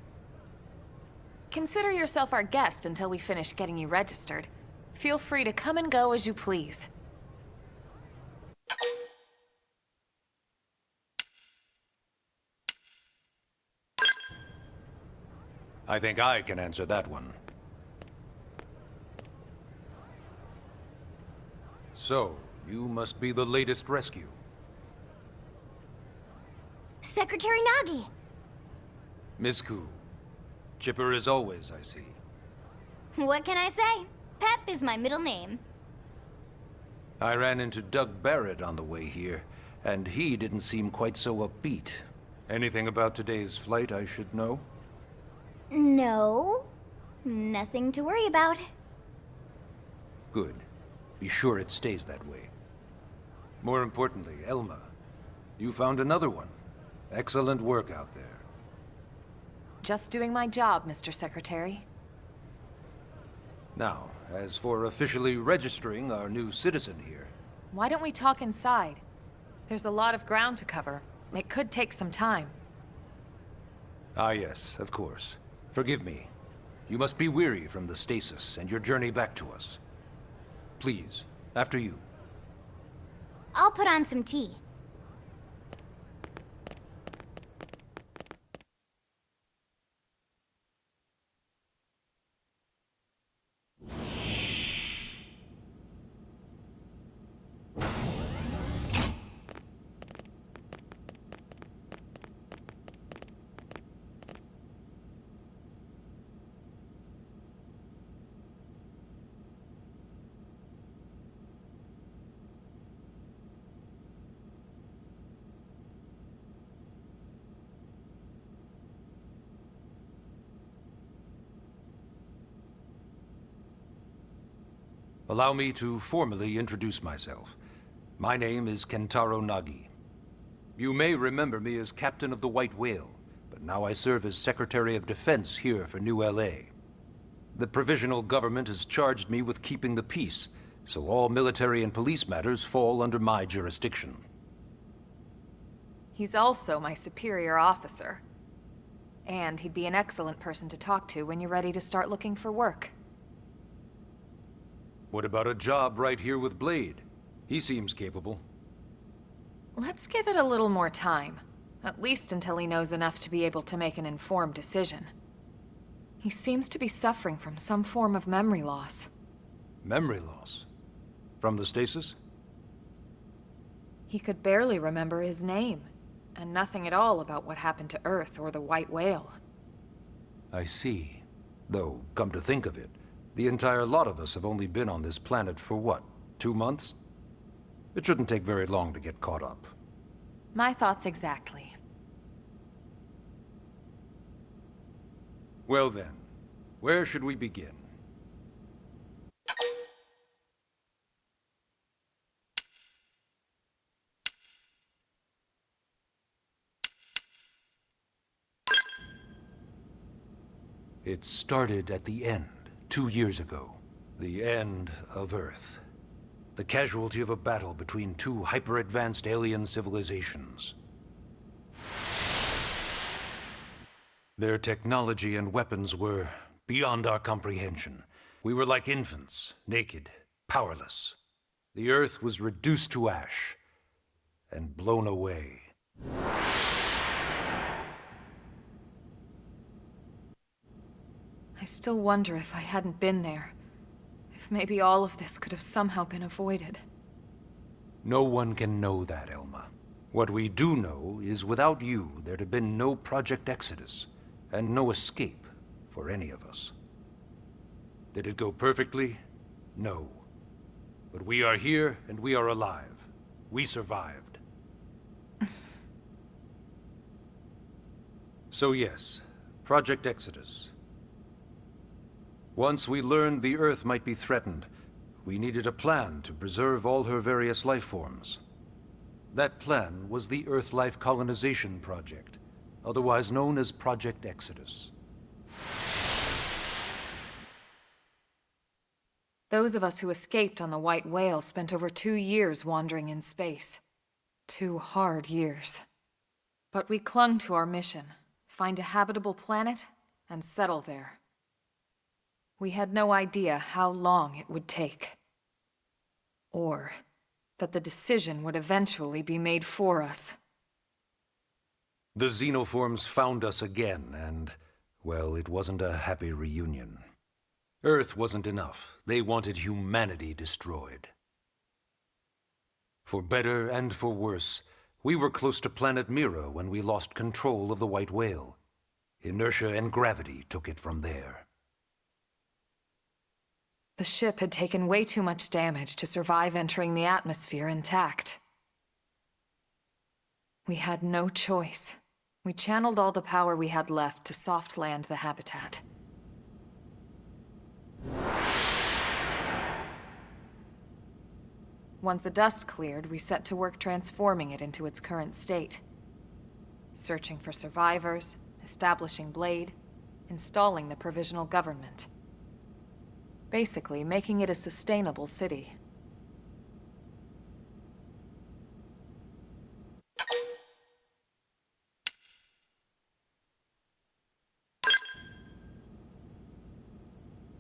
Speaker 7: Consider yourself our guest until we finish getting you registered. Feel free to come and go as you please.
Speaker 5: I think I can answer that one. So, you must be the latest rescue.
Speaker 1: Secretary Nagi!
Speaker 5: Ms. Koo. Chipper as always, I see.
Speaker 1: What can I say? Pep is my middle name.
Speaker 5: I ran into Doug Barrett on the way here, and he didn't seem quite so upbeat. Anything about today's flight I should know?
Speaker 1: No. Nothing to worry about.
Speaker 5: Good. Be sure it stays that way. More importantly, Elma, you found another one. Excellent work out there.
Speaker 7: Just doing my job, Mr. Secretary.
Speaker 5: Now, as for officially registering our new citizen here...
Speaker 7: Why don't we talk inside? There's a lot of ground to cover. It could take some time.
Speaker 5: Ah yes, of course. Forgive me. You must be weary from the stasis and your journey back to us. Please, after you.
Speaker 1: I'll put on some tea.
Speaker 5: Allow me to formally introduce myself. My name is Kentaro Nagi. You may remember me as Captain of the White Whale, but now I serve as Secretary of Defense here for New LA. The provisional government has charged me with keeping the peace, so all military and police matters fall under my jurisdiction.
Speaker 7: He's also my superior officer. And he'd be an excellent person to talk to when you're ready to start looking for work.
Speaker 5: What about a job right here with Blade? He seems capable.
Speaker 7: Let's give it a little more time. At least until he knows enough to be able to make an informed decision. He seems to be suffering from some form of memory loss.
Speaker 5: Memory loss? From the stasis?
Speaker 7: He could barely remember his name, and nothing at all about what happened to Earth or the White Whale.
Speaker 5: I see. Though, come to think of it, the entire lot of us have only been on this planet for what, 2 months? It shouldn't take very long to get caught up.
Speaker 7: My thoughts exactly.
Speaker 5: Well then, where should we begin? It started at the end, 2 years ago. The end of Earth. The casualty of a battle between two hyper-advanced alien civilizations. Their technology and weapons were beyond our comprehension. We were like infants, naked, powerless. The Earth was reduced to ash and blown away.
Speaker 7: I still wonder if I hadn't been there. If maybe all of this could have somehow been avoided.
Speaker 5: No one can know that, Elma. What we do know is without you, there'd have been no Project Exodus, and no escape for any of us. Did it go perfectly? No. But we are here, and we are alive. We survived. So yes, Project Exodus. Once we learned the Earth might be threatened, we needed a plan to preserve all her various life forms. That plan was the Earth Life Colonization Project, otherwise known as Project Exodus.
Speaker 7: Those of us who escaped on the White Whale spent over 2 years wandering in space. 2 hard years. But we clung to our mission, find a habitable planet, and settle there. We had no idea how long it would take. Or that the decision would eventually be made for us.
Speaker 5: The xenoforms found us again, and, well, it wasn't a happy reunion. Earth wasn't enough. They wanted humanity destroyed. For better and for worse, we were close to planet Mira when we lost control of the White Whale. Inertia and gravity took it from there.
Speaker 7: The ship had taken way too much damage to survive entering the atmosphere intact. We had no choice. We channeled all the power we had left to soft land the habitat. Once the dust cleared, we set to work transforming it into its current state. searching for survivors, establishing Blade, installing the provisional government. Basically, making it a sustainable city.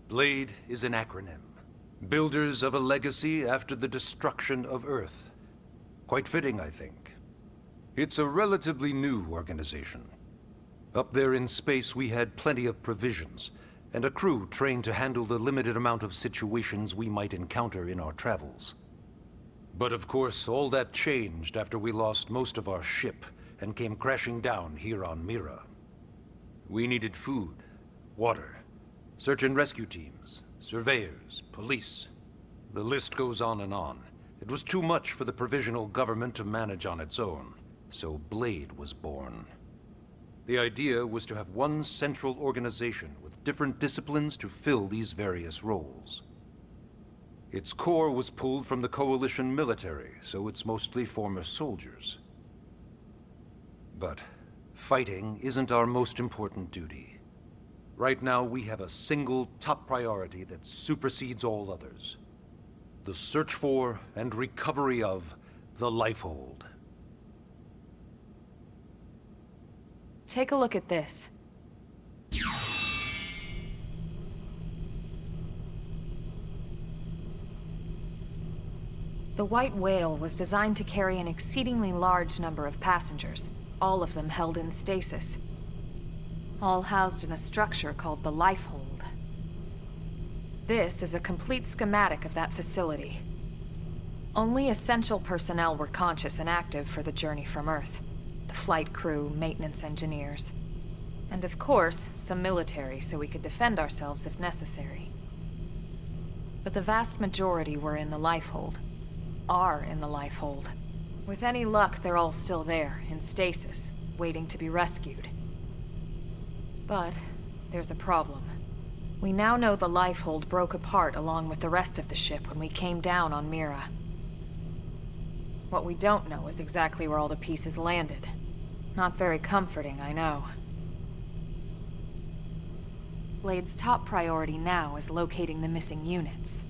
Speaker 5: Blade is an acronym. Builders of a legacy after the destruction of Earth. Quite fitting, I think. It's a relatively new organization. Up there in space, we had plenty of provisions, and a crew trained to handle the limited amount of situations we might encounter in our travels. But of course, all that changed after we lost most of our ship and came crashing down here on Mira. We needed food, water, search and rescue teams, surveyors, police. The list goes on and on. It was too much for the provisional government to manage on its own, so Blade was born. The idea was to have one central organization with different disciplines to fill these various roles. Its core was pulled from the Coalition military, so it's mostly former soldiers. But fighting isn't our most important duty. Right now, we have a single top priority that supersedes all others. The search for and recovery of the Lifehold.
Speaker 7: Take a look at this. The White Whale was designed to carry an exceedingly large number of passengers, all of them held in stasis. All housed in a structure called the Lifehold. This is a complete schematic of that facility. Only essential personnel were conscious and active for the journey from Earth. The flight crew, maintenance engineers. And of course, some military so we could defend ourselves if necessary. But the vast majority were in the Lifehold. Are in the Lifehold. With any luck, they're all still there, in stasis, waiting to be rescued. But there's a problem. We now know the Lifehold broke apart along with the rest of the ship when we came down on Mira. What we don't know is exactly where all the pieces landed. Not very comforting, I know. Blade's top priority now is locating the missing units.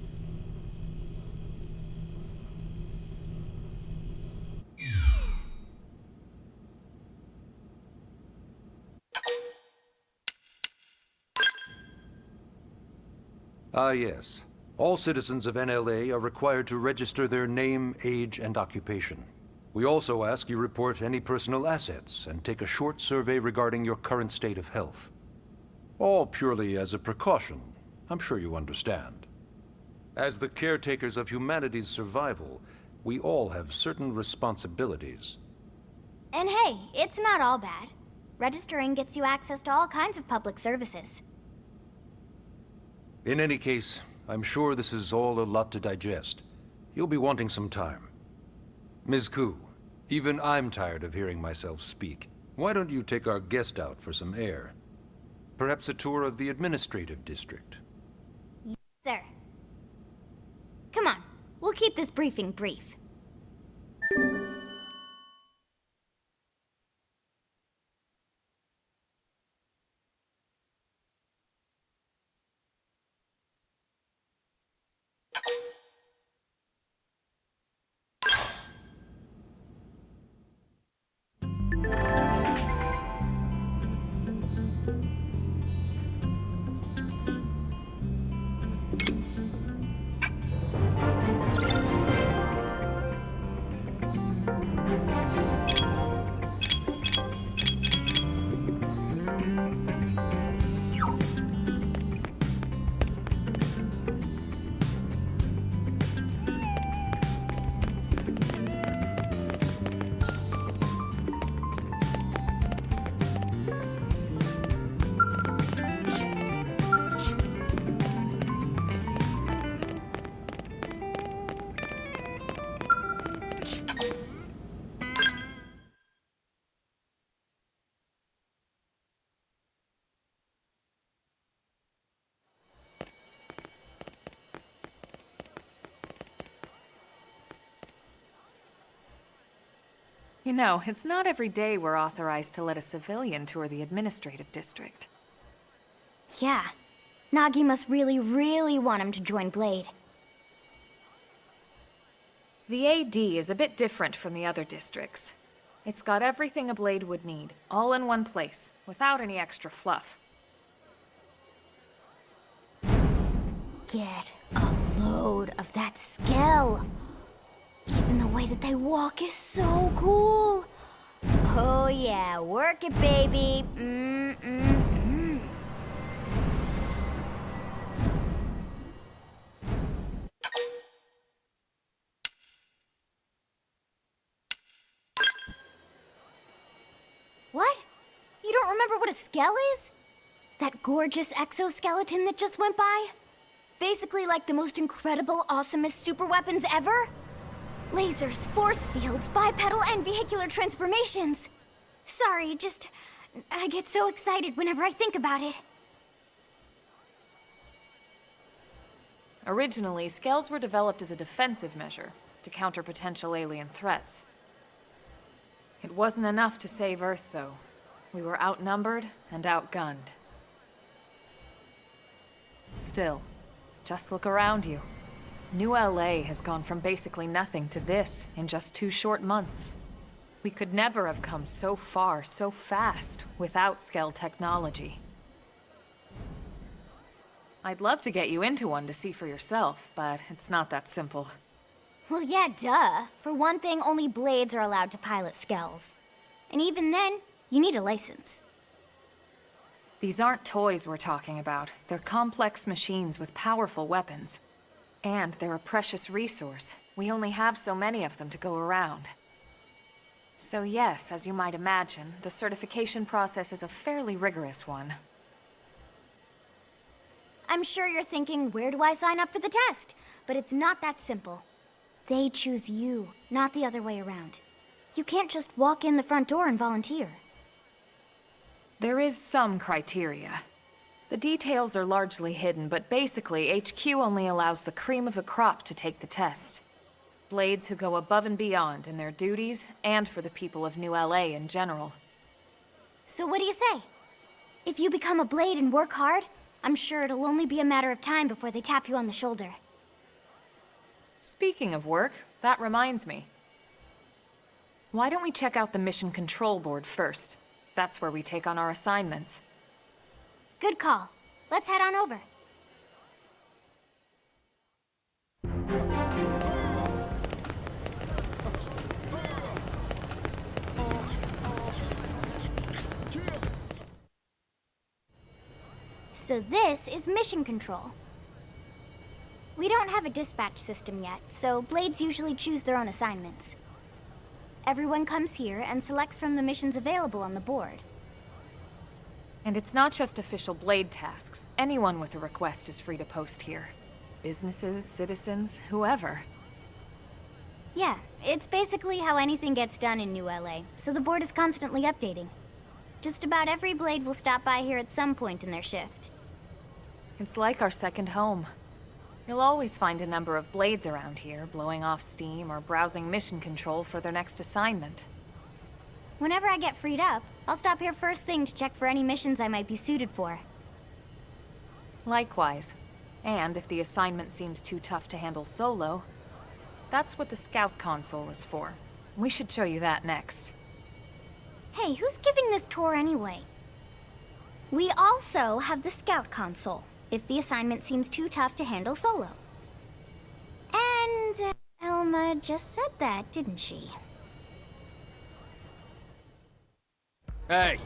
Speaker 5: Ah, yes. All citizens of NLA are required to register their name, age, and occupation. We also ask you report any personal assets and take a short survey regarding your current state of health. All purely as a precaution. I'm sure you understand. As the caretakers of humanity's survival, we all have certain responsibilities.
Speaker 1: And hey, it's not all bad. Registering gets you access to all kinds of public services.
Speaker 5: In any case, I'm sure this is all a lot to digest. You'll be wanting some time. Ms. Koo, even I'm tired of hearing myself speak. Why don't you take our guest out for some air? Perhaps a tour of the administrative district.
Speaker 1: Yes, sir. Come on, we'll keep this briefing brief.
Speaker 7: You know, it's not every day we're authorized to let a civilian tour the administrative district.
Speaker 1: Yeah. Nagi must really, really want him to join Blade.
Speaker 7: The AD is a bit different from the other districts. It's got everything a Blade would need, all in one place, without any extra fluff.
Speaker 1: Get a load of that scale. Even the way that they walk is so cool. Oh yeah, work it, baby. What? You don't remember what a skell is? That gorgeous exoskeleton that just went by? Basically like the most incredible, awesomest super weapons ever? Lasers, force fields, bipedal and vehicular transformations. Sorry, I get so excited whenever I think about it.
Speaker 7: Originally, scales were developed as a defensive measure to counter potential alien threats. It wasn't enough to save Earth, though. We were outnumbered and outgunned. Still, just look around you. New LA has gone from basically nothing to this in just 2 short months. We could never have come so far, so fast, without scale technology. I'd love to get you into one to see for yourself, but it's not that simple.
Speaker 1: Well, yeah, duh. For one thing, only Blades are allowed to pilot skells. And even then, you need a license.
Speaker 7: These aren't toys we're talking about. They're complex machines with powerful weapons. And they're a precious resource. We only have so many of them to go around. So yes, as you might imagine, the certification process is a fairly rigorous one.
Speaker 1: I'm sure you're thinking, where do I sign up for the test? But it's not that simple. They choose you, not the other way around. You can't just walk in the front door and volunteer.
Speaker 7: There is some criteria. The details are largely hidden, but basically, HQ only allows the cream of the crop to take the test. Blades who go above and beyond in their duties, and for the people of New LA in general.
Speaker 1: So what do you say? If you become a Blade and work hard, I'm sure it'll only be a matter of time before they tap you on the shoulder.
Speaker 7: Speaking of work, that reminds me. Why don't we check out the Mission Control Board first? That's where we take on our assignments.
Speaker 1: Good call. Let's head on over. So this is Mission Control. We don't have a dispatch system yet, so Blades usually choose their own assignments. Everyone comes here and selects from the missions available on the board.
Speaker 7: And it's not just official Blade tasks. Anyone with a request is free to post here. Businesses, citizens, whoever.
Speaker 1: Yeah, it's basically how anything gets done in New LA, so the board is constantly updating. Just about every Blade will stop by here at some point in their shift.
Speaker 7: It's like our second home. You'll always find a number of Blades around here, blowing off steam or browsing mission control for their next assignment.
Speaker 1: Whenever I get freed up, I'll stop here first thing to check for any missions I might be suited for.
Speaker 7: Likewise. And if the assignment seems too tough to handle solo, that's what the Scout Console is for. We should show you that next.
Speaker 1: Hey, who's giving this tour anyway? We also have the Scout Console, if the assignment seems too tough to handle solo. And Elma just said that, didn't she?
Speaker 2: Hey!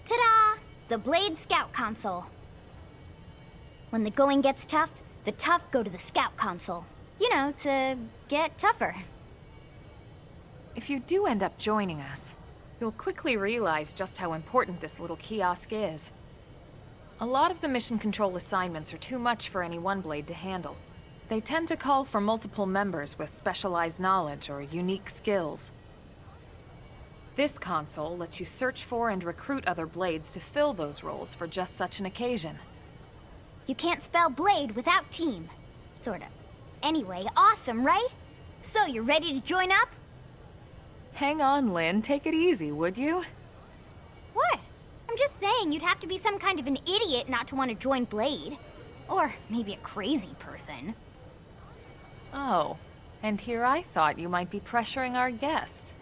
Speaker 1: Ta-da! The Blade Scout Console. When the going gets tough, the tough go to the Scout Console. You know, to get tougher.
Speaker 7: If you do end up joining us, you'll quickly realize just how important this little kiosk is. A lot of the mission control assignments are too much for any one Blade to handle. They tend to call for multiple members with specialized knowledge or unique skills. This console lets you search for and recruit other blades to fill those roles for just such an occasion.
Speaker 1: You can't spell blade without team. Sorta. Anyway, awesome, right? So, you're ready to join up?
Speaker 7: Hang on, Lynn. Take it easy, would you?
Speaker 1: What? I'm just saying you'd have to be some kind of an idiot not to want to join Blade. Or maybe a crazy person.
Speaker 7: Oh, and here I thought you might be pressuring our guest.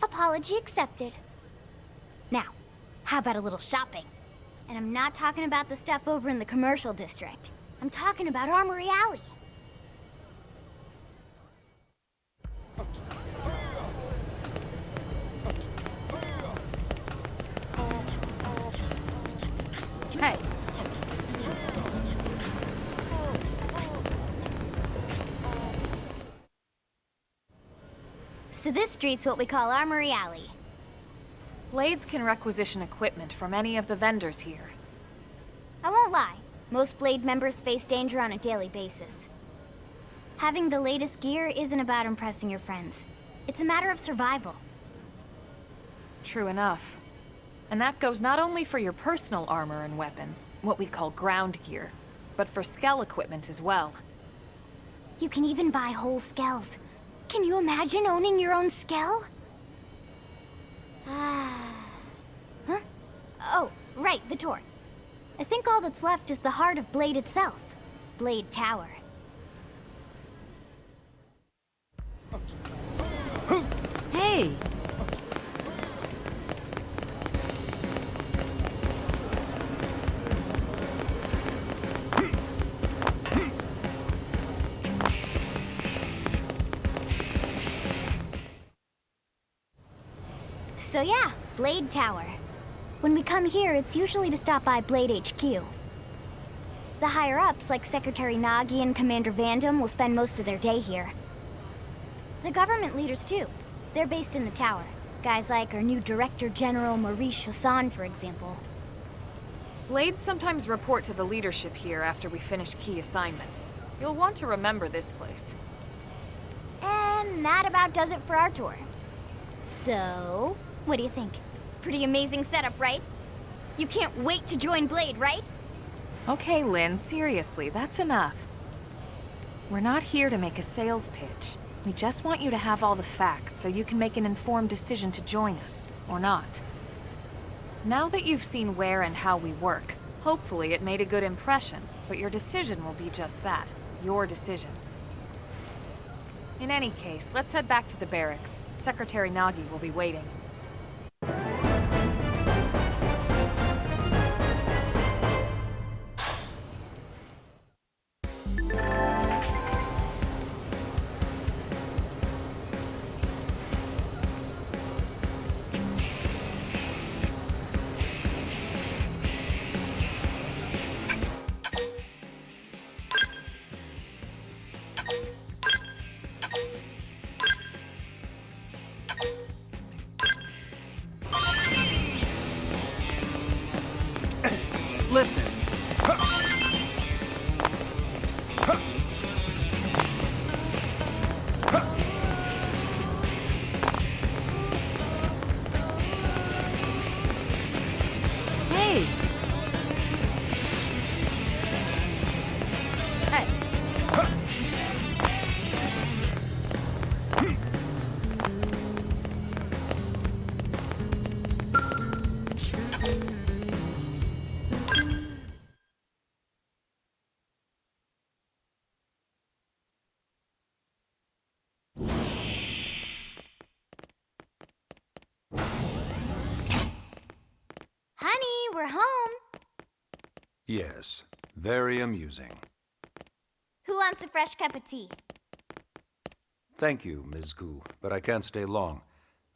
Speaker 1: Apology accepted. Now, how about a little shopping? And I'm not talking about the stuff over in the commercial district. I'm talking about Armory Alley.
Speaker 9: Hey.
Speaker 1: So this street's what we call Armory Alley.
Speaker 7: Blades can requisition equipment from any of the vendors here.
Speaker 1: I won't lie, most Blade members face danger on a daily basis. Having the latest gear isn't about impressing your friends. It's a matter of survival.
Speaker 7: True enough. And that goes not only for your personal armor and weapons, what we call ground gear, but for skell equipment as well.
Speaker 1: You can even buy whole skells. Can you imagine owning your own skell? Huh? Oh, right, the door. I think all that's left is the heart of Blade itself. Blade Tower.
Speaker 9: Hey!
Speaker 1: So yeah, Blade Tower. When we come here, it's usually to stop by Blade HQ. The higher-ups, like Secretary Nagi and Commander Vandam, will spend most of their day here. The government leaders, too. They're based in the tower. Guys like our new Director General Maurice Chassan, for example.
Speaker 7: Blades sometimes report to the leadership here after we finish key assignments. You'll want to remember this place.
Speaker 1: And that about does it for our tour. So, what do you think? Pretty amazing setup, right? You can't wait to join Blade, right?
Speaker 7: Okay, Lynn, seriously, that's enough. We're not here to make a sales pitch. We just want you to have all the facts so you can make an informed decision to join us, or not. Now that you've seen where and how we work, hopefully it made a good impression, but your decision will be just that, your decision. In any case, let's head back to the barracks. Secretary Nagi will be waiting.
Speaker 4: Listen.
Speaker 9: Hey! Hey!
Speaker 1: Honey, we're home.
Speaker 5: Yes, very amusing.
Speaker 1: Who wants a fresh cup of tea?
Speaker 5: Thank you, Ms. Gu, but I can't stay long.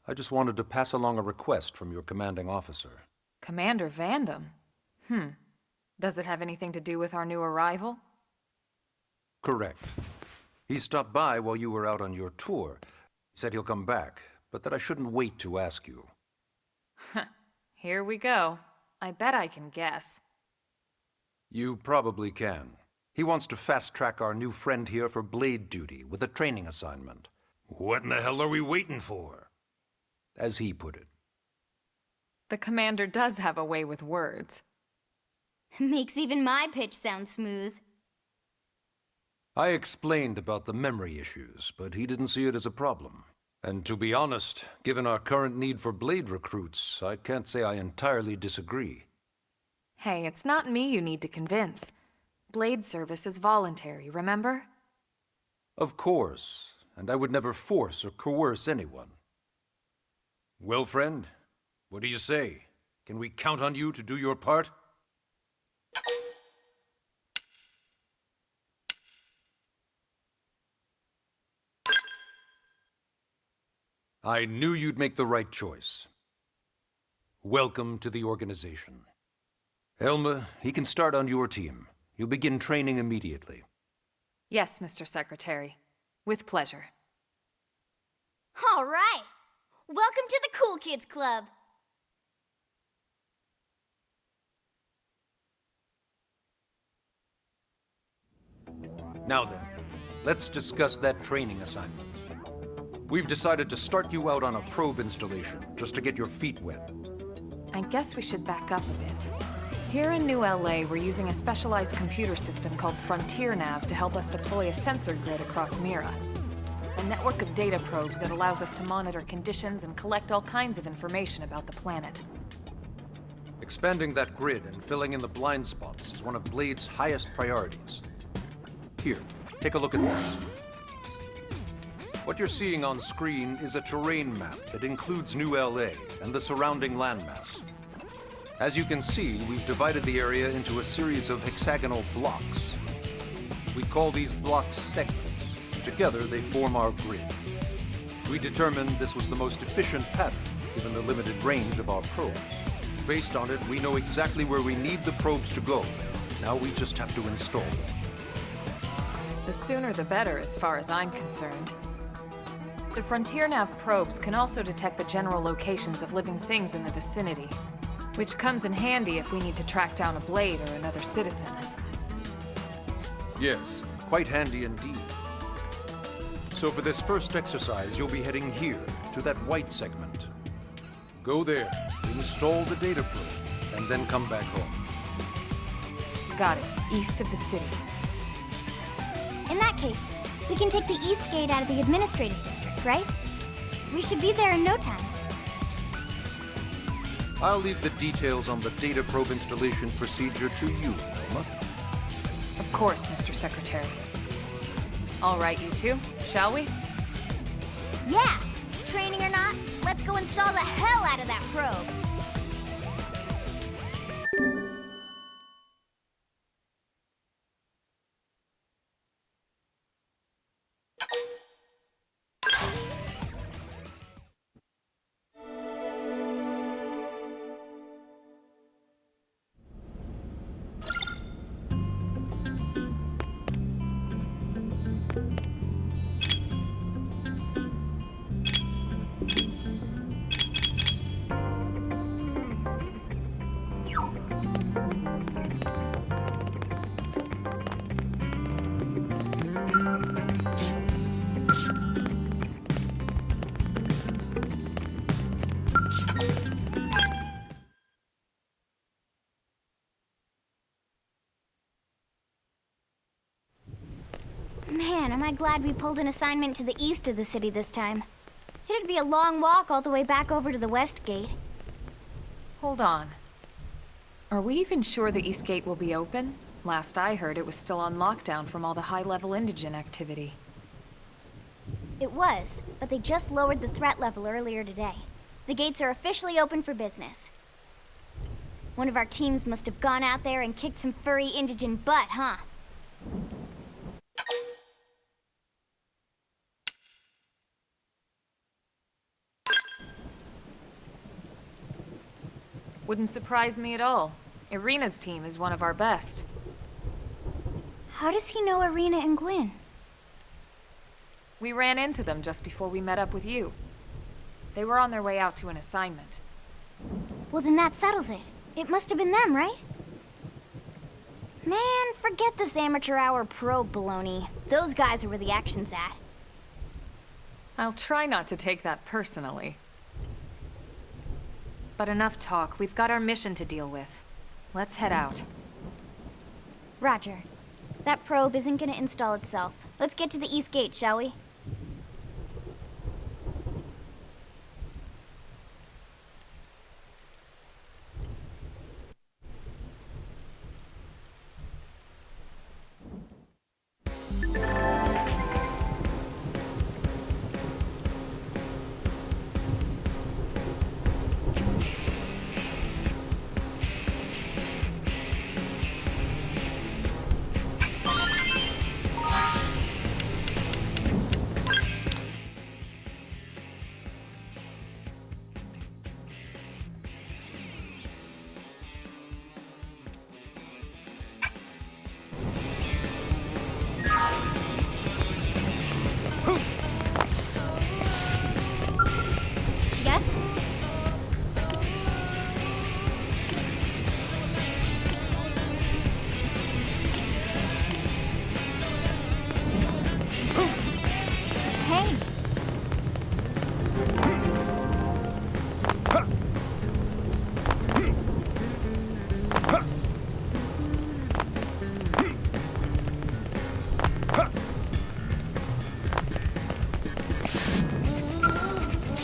Speaker 5: I just wanted to pass along a request from your commanding officer.
Speaker 7: Commander Vandam? Does it have anything to do with our new arrival?
Speaker 5: Correct. He stopped by while you were out on your tour. He said he'll come back, but that I shouldn't wait to ask you.
Speaker 7: Here we go. I bet I can guess.
Speaker 5: You probably can. He wants to fast-track our new friend here for blade duty with a training assignment.
Speaker 8: What in the hell are we waiting for?
Speaker 5: As he put it.
Speaker 7: The commander does have a way with words.
Speaker 1: Makes even my pitch sound smooth.
Speaker 5: I explained about the memory issues, but he didn't see it as a problem. And to be honest, given our current need for blade recruits, I can't say I entirely disagree.
Speaker 7: Hey, it's not me you need to convince. Blade service is voluntary, remember?
Speaker 5: Of course, and I would never force or coerce anyone. Well, friend, what do you say? Can we count on you to do your part? I knew you'd make the right choice. Welcome to the organization. Elma, he can start on your team. You'll begin training immediately.
Speaker 7: Yes, Mr. Secretary. With pleasure.
Speaker 1: All right. Welcome to the Cool Kids Club.
Speaker 5: Now then, let's discuss that training assignment. We've decided to start you out on a probe installation, just to get your feet wet.
Speaker 7: I guess we should back up a bit. Here in New LA, we're using a specialized computer system called Frontier Nav to help us deploy a sensor grid across Mira. A network of data probes that allows us to monitor conditions and collect all kinds of information about the planet.
Speaker 5: Expanding that grid and filling in the blind spots is one of Blade's highest priorities. Here, take a look at this. What you're seeing on screen is a terrain map that includes New LA and the surrounding landmass. As you can see, we've divided the area into a series of hexagonal blocks. We call these blocks segments. Together, they form our grid. We determined this was the most efficient pattern, given the limited range of our probes. Based on it, we know exactly where we need the probes to go. Now we just have to install them.
Speaker 7: The sooner the better, as far as I'm concerned. The Frontier Nav probes can also detect the general locations of living things in the vicinity, which comes in handy if we need to track down a blade or another citizen.
Speaker 5: Yes, quite handy indeed. So for this first exercise, you'll be heading here, to that white segment. Go there, install the data probe, and then come back home.
Speaker 7: Got it. East of the city.
Speaker 1: In that case, we can take the East Gate out of the administrative district, right? We should be there in no time.
Speaker 5: I'll leave the details on the data probe installation procedure to you, Elma.
Speaker 7: Of course, Mr. Secretary. All right, you two, shall we?
Speaker 1: Yeah! Training or not, let's go install the hell out of that probe! Man, am I glad we pulled an assignment to the east of the city this time. It'd be a long walk all the way back over to the West Gate.
Speaker 7: Hold on. Are we even sure the East Gate will be open? Last I heard, it was still on lockdown from all the high-level indigent activity.
Speaker 1: It was, but they just lowered the threat level earlier today. The gates are officially open for business. One of our teams must have gone out there and kicked some furry indigent butt, huh?
Speaker 7: Wouldn't surprise me at all. Irina's team is one of our best.
Speaker 1: How does he know Irina and Gwyn?
Speaker 7: We ran into them just before we met up with you. They were on their way out to an assignment.
Speaker 1: Well, then that settles it. It must have been them, right? Man, Forget this amateur hour pro baloney. Those guys are where the action's at.
Speaker 7: I'll try not to take that personally. But enough talk. We've got our mission to deal with. Let's head out.
Speaker 1: Roger. That probe isn't gonna install itself. Let's get to the East Gate, shall we? Yes? Hey.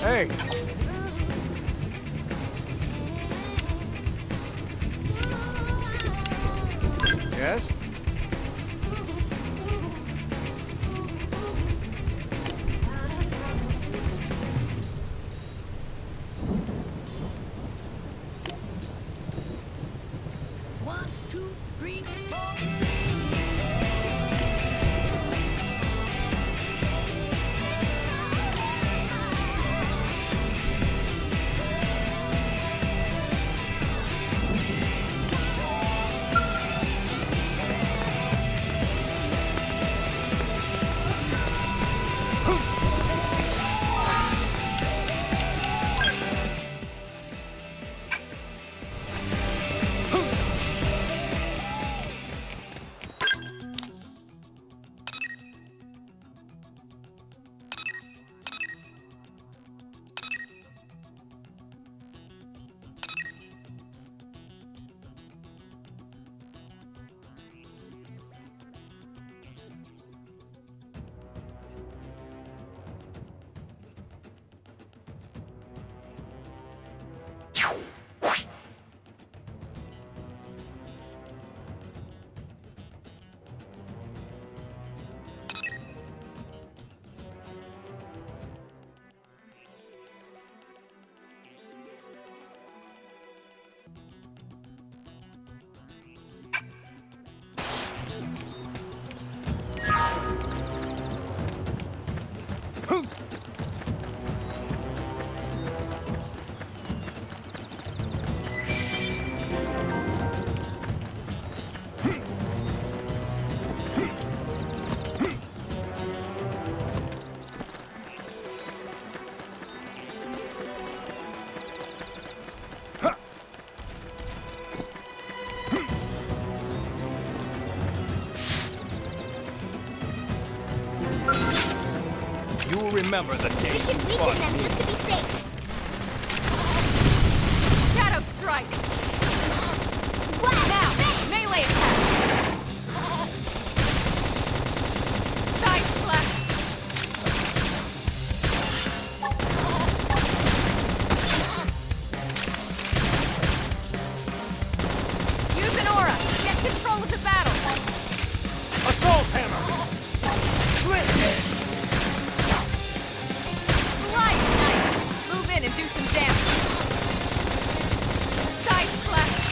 Speaker 11: Hey! Yes?
Speaker 2: One, two, three, four.
Speaker 11: You will remember the day
Speaker 1: We should
Speaker 11: you
Speaker 1: weaken
Speaker 11: fought
Speaker 1: them
Speaker 11: me.
Speaker 1: just to be safe.
Speaker 7: Shadow strike!
Speaker 1: What?
Speaker 7: Now! Melee attack! Side slash! Use an aura! Get control of the battle!
Speaker 11: Assault hammer! Slip!
Speaker 7: Slide! Nice! Move in and do some damage! Side slash!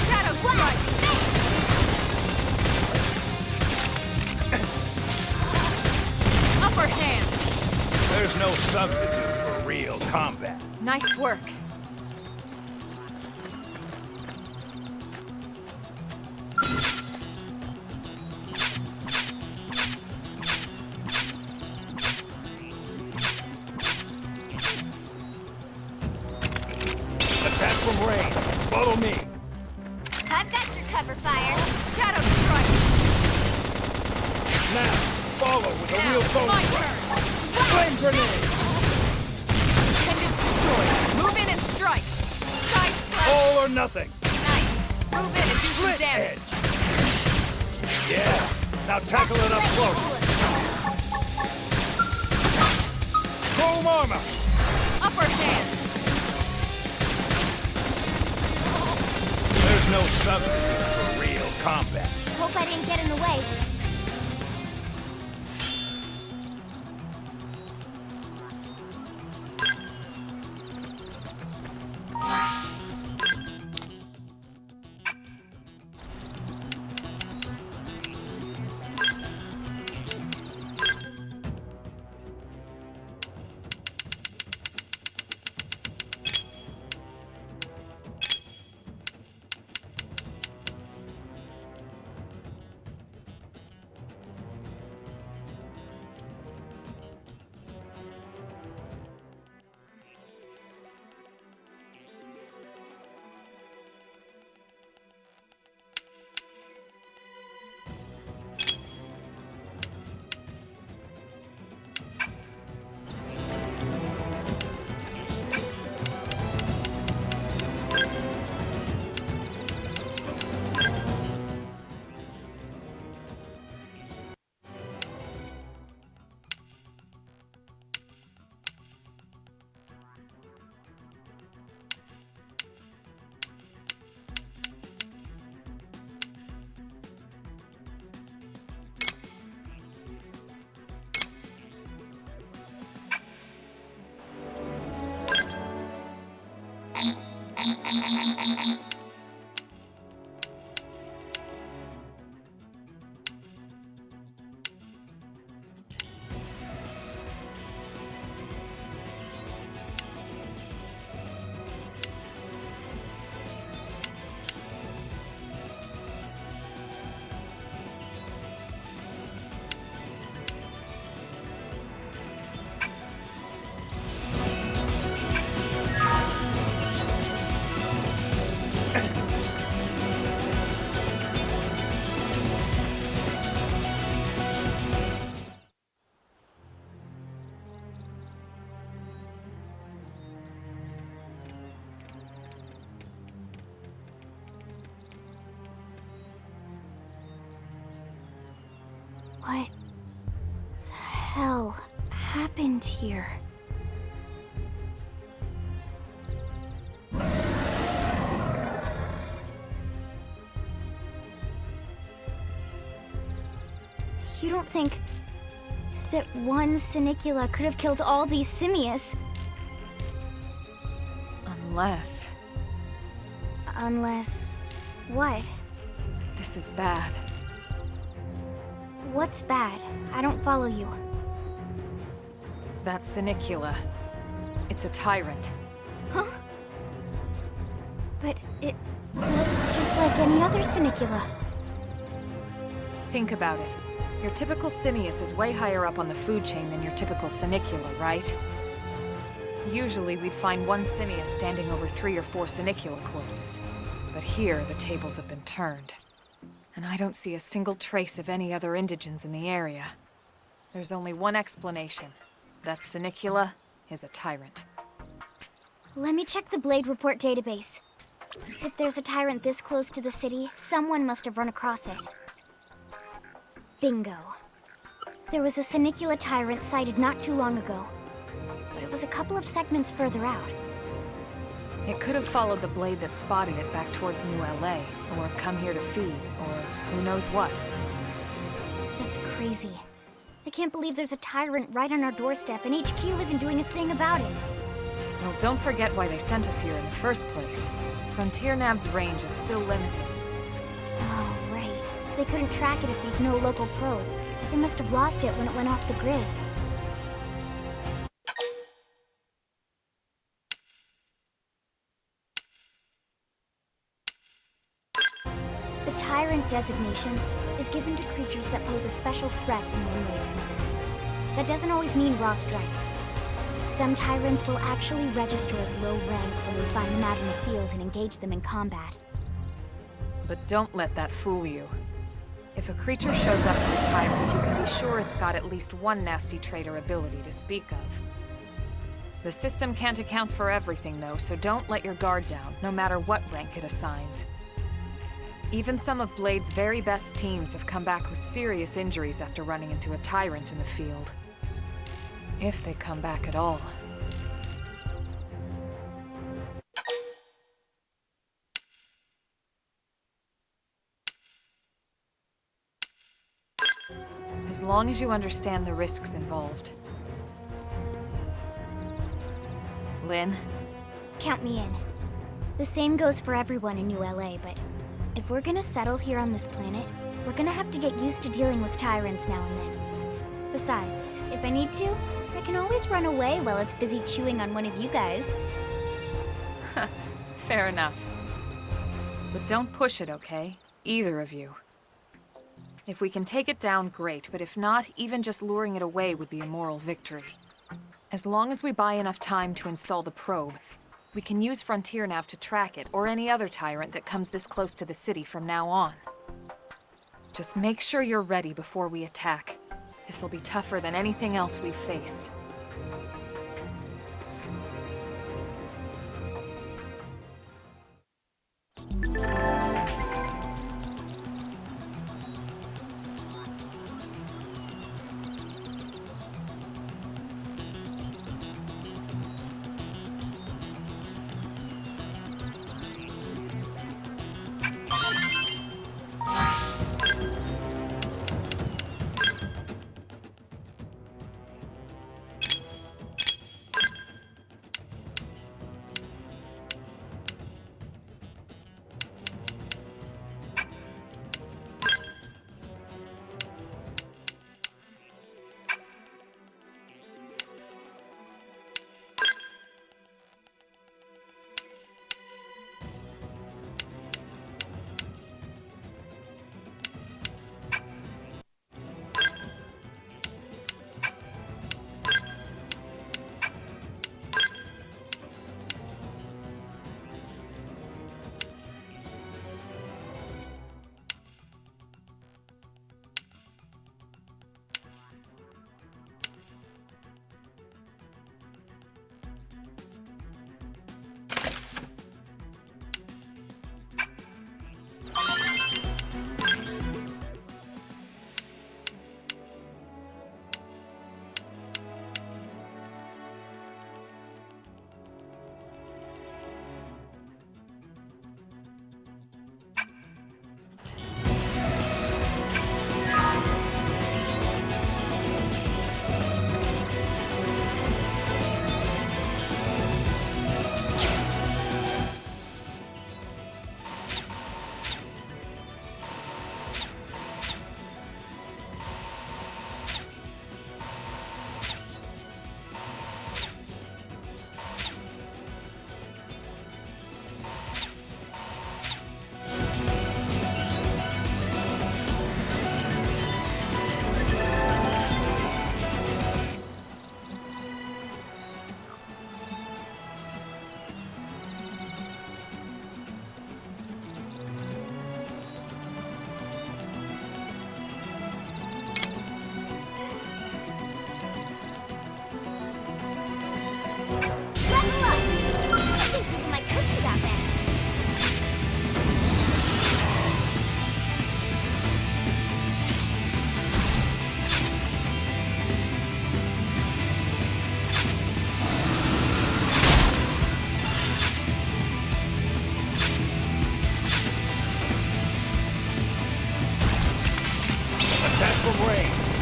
Speaker 7: Shadow strike! Upper hand!
Speaker 11: There's no substitute for real combat.
Speaker 7: Nice work.
Speaker 11: Attack from range. Follow me.
Speaker 1: I've got Watch your cover fire.
Speaker 7: Shadow strike!
Speaker 11: Now, follow with a real bone
Speaker 7: My
Speaker 11: thrust.
Speaker 7: turn!
Speaker 11: Flame grenade!
Speaker 7: Pendant destroyed. Move in and strike. Side slash.
Speaker 11: All or nothing.
Speaker 7: Nice. Move in and do some
Speaker 11: Slit
Speaker 7: damage.
Speaker 11: edge. Yes. Now tackle it up close. Chrome armor.
Speaker 7: Upper hand.
Speaker 11: There's no substitute for real combat.
Speaker 1: Hope I didn't get in the way. What the hell happened here? You don't think that one Sinicula could have killed all these simius?
Speaker 7: Unless...
Speaker 1: Unless... what?
Speaker 7: This is bad.
Speaker 1: What's bad? I don't follow you.
Speaker 7: That Sinicula. It's a tyrant.
Speaker 1: Huh? But it looks just like any other Sinicula.
Speaker 7: Think about it. Your typical simius is way higher up on the food chain than your typical Sinicula, right? Usually we'd find one simius standing over 3 or 4 Sinicula corpses. But here, the tables have been turned. And I don't see a single trace of any other indigents in the area. There's only one explanation. That Sinicula is a tyrant.
Speaker 1: Let me check the Blade Report database. If there's a tyrant this close to the city, someone must have run across it. Bingo. There was a Sinicula tyrant sighted not too long ago, but it was a couple of segments further out.
Speaker 7: It could have followed the blade that spotted it back towards New LA, or come here to feed, or who knows what.
Speaker 1: That's crazy. I can't believe there's a tyrant right on our doorstep and HQ isn't doing a thing about it.
Speaker 7: Well, don't forget why they sent us here in the first place. Frontier Nav's range is still limited.
Speaker 1: Oh, right. They couldn't track it if there's no local probe. They must have lost it when it went off the grid. The Tyrant designation is given to creatures that pose a special threat in one way or another. That doesn't always mean raw strength. Some Tyrants will actually register as low rank when we find them out in the field and engage them in combat.
Speaker 7: but don't let that fool you. If a creature shows up as a tyrant, you can be sure it's got at least one nasty trait or ability to speak of. The system can't account for everything, though, so don't let your guard down, no matter what rank it assigns. Even some of Blade's very best teams have come back with serious injuries after running into a tyrant in the field. If they come back at all. As long as you understand the risks involved. Lynn?
Speaker 1: Count me in. The same goes for everyone in New LA, but if we're gonna settle here on this planet, we're gonna have to get used to dealing with tyrants now and then. Besides, if I need to, I can always run away while it's busy chewing on one of you guys.
Speaker 7: Fair enough. But don't push it, okay? Either of you. If we can take it down, great, but if not, even just luring it away would be a moral victory. As long as we buy enough time to install the probe, we can use Frontier Nav to track it, or any other tyrant that comes this close to the city from now on. Just make sure you're ready before we attack. This'll be tougher than anything else we've faced.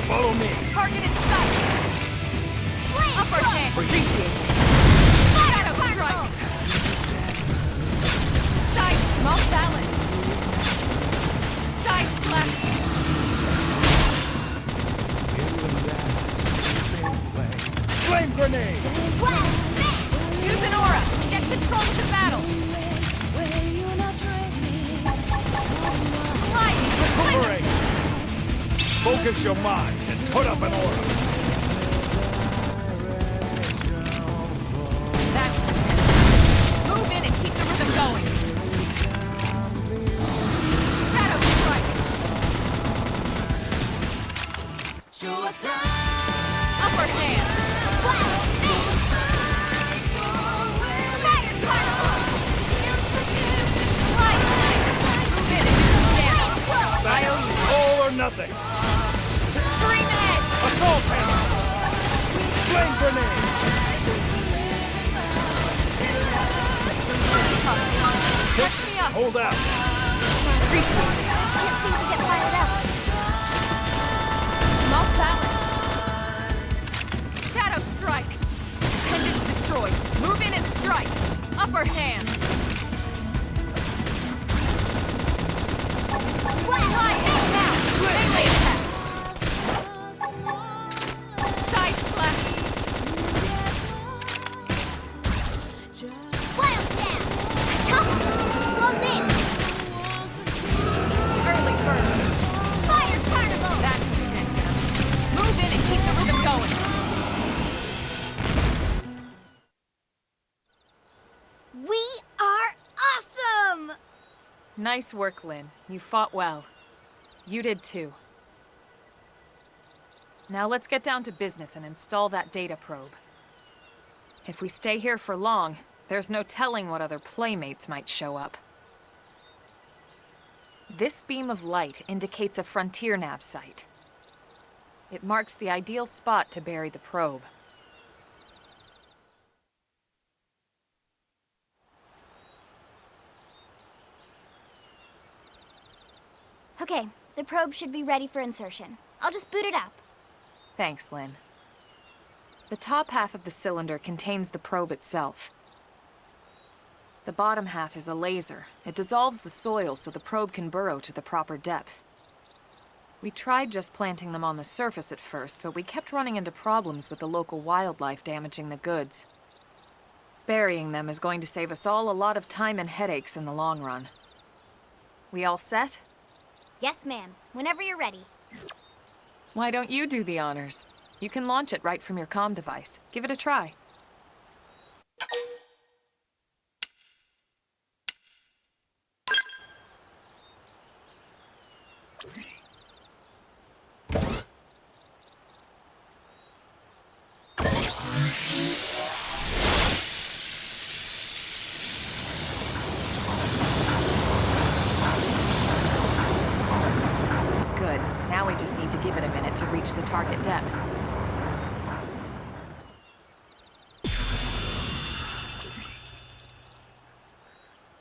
Speaker 11: Follow me.
Speaker 7: Target in sight. Upper hand.
Speaker 11: Appreciate it.
Speaker 7: Shadow strike. Side mount balance. Side flex.
Speaker 11: Flame grenade.
Speaker 7: Use an aura. Get control of the battle. Sliding.
Speaker 11: Recuperate. Focus your mind and put up an aura.
Speaker 7: Move in and keep the rhythm going. Upper hand!
Speaker 11: All or nothing.
Speaker 7: Scream edge!
Speaker 11: Assault hammer. Flame grenade.
Speaker 7: Catch me up!
Speaker 11: Hold out.
Speaker 7: Appreciate it.
Speaker 1: Can't seem to get fired up.
Speaker 7: I'm off balance. Shadow strike. Appendage destroyed. Move in and strike. Upper hand. Slide now. Melee attacks. Side slash.
Speaker 1: Wild down. Tough. Close in.
Speaker 7: Early bird.
Speaker 1: Fire carnival.
Speaker 7: That's the center. Move in and keep the rhythm going.
Speaker 1: We are awesome!
Speaker 7: Nice work, Lynn. You fought well. You did too. Now let's get down to business and install that data probe. If we stay here for long, there's no telling what other playmates might show up. This beam of light indicates a frontier nav site. It marks the ideal spot to bury the probe.
Speaker 1: Okay, the probe should be ready for insertion. I'll just boot it up.
Speaker 7: Thanks, Lynn. The top half of the cylinder contains the probe itself. The bottom half is a laser. It dissolves the soil so the probe can burrow to the proper depth. We tried just planting them on the surface at first, but we kept running into problems with the local wildlife damaging the goods. Burying them is going to save us all a lot of time and headaches in the long run. We all set?
Speaker 1: Yes, ma'am. Whenever you're ready.
Speaker 7: Why don't you do the honors? You can launch it right from your comm device. Give it a try. Good. Now we just need to give it a minute to reach the target depth.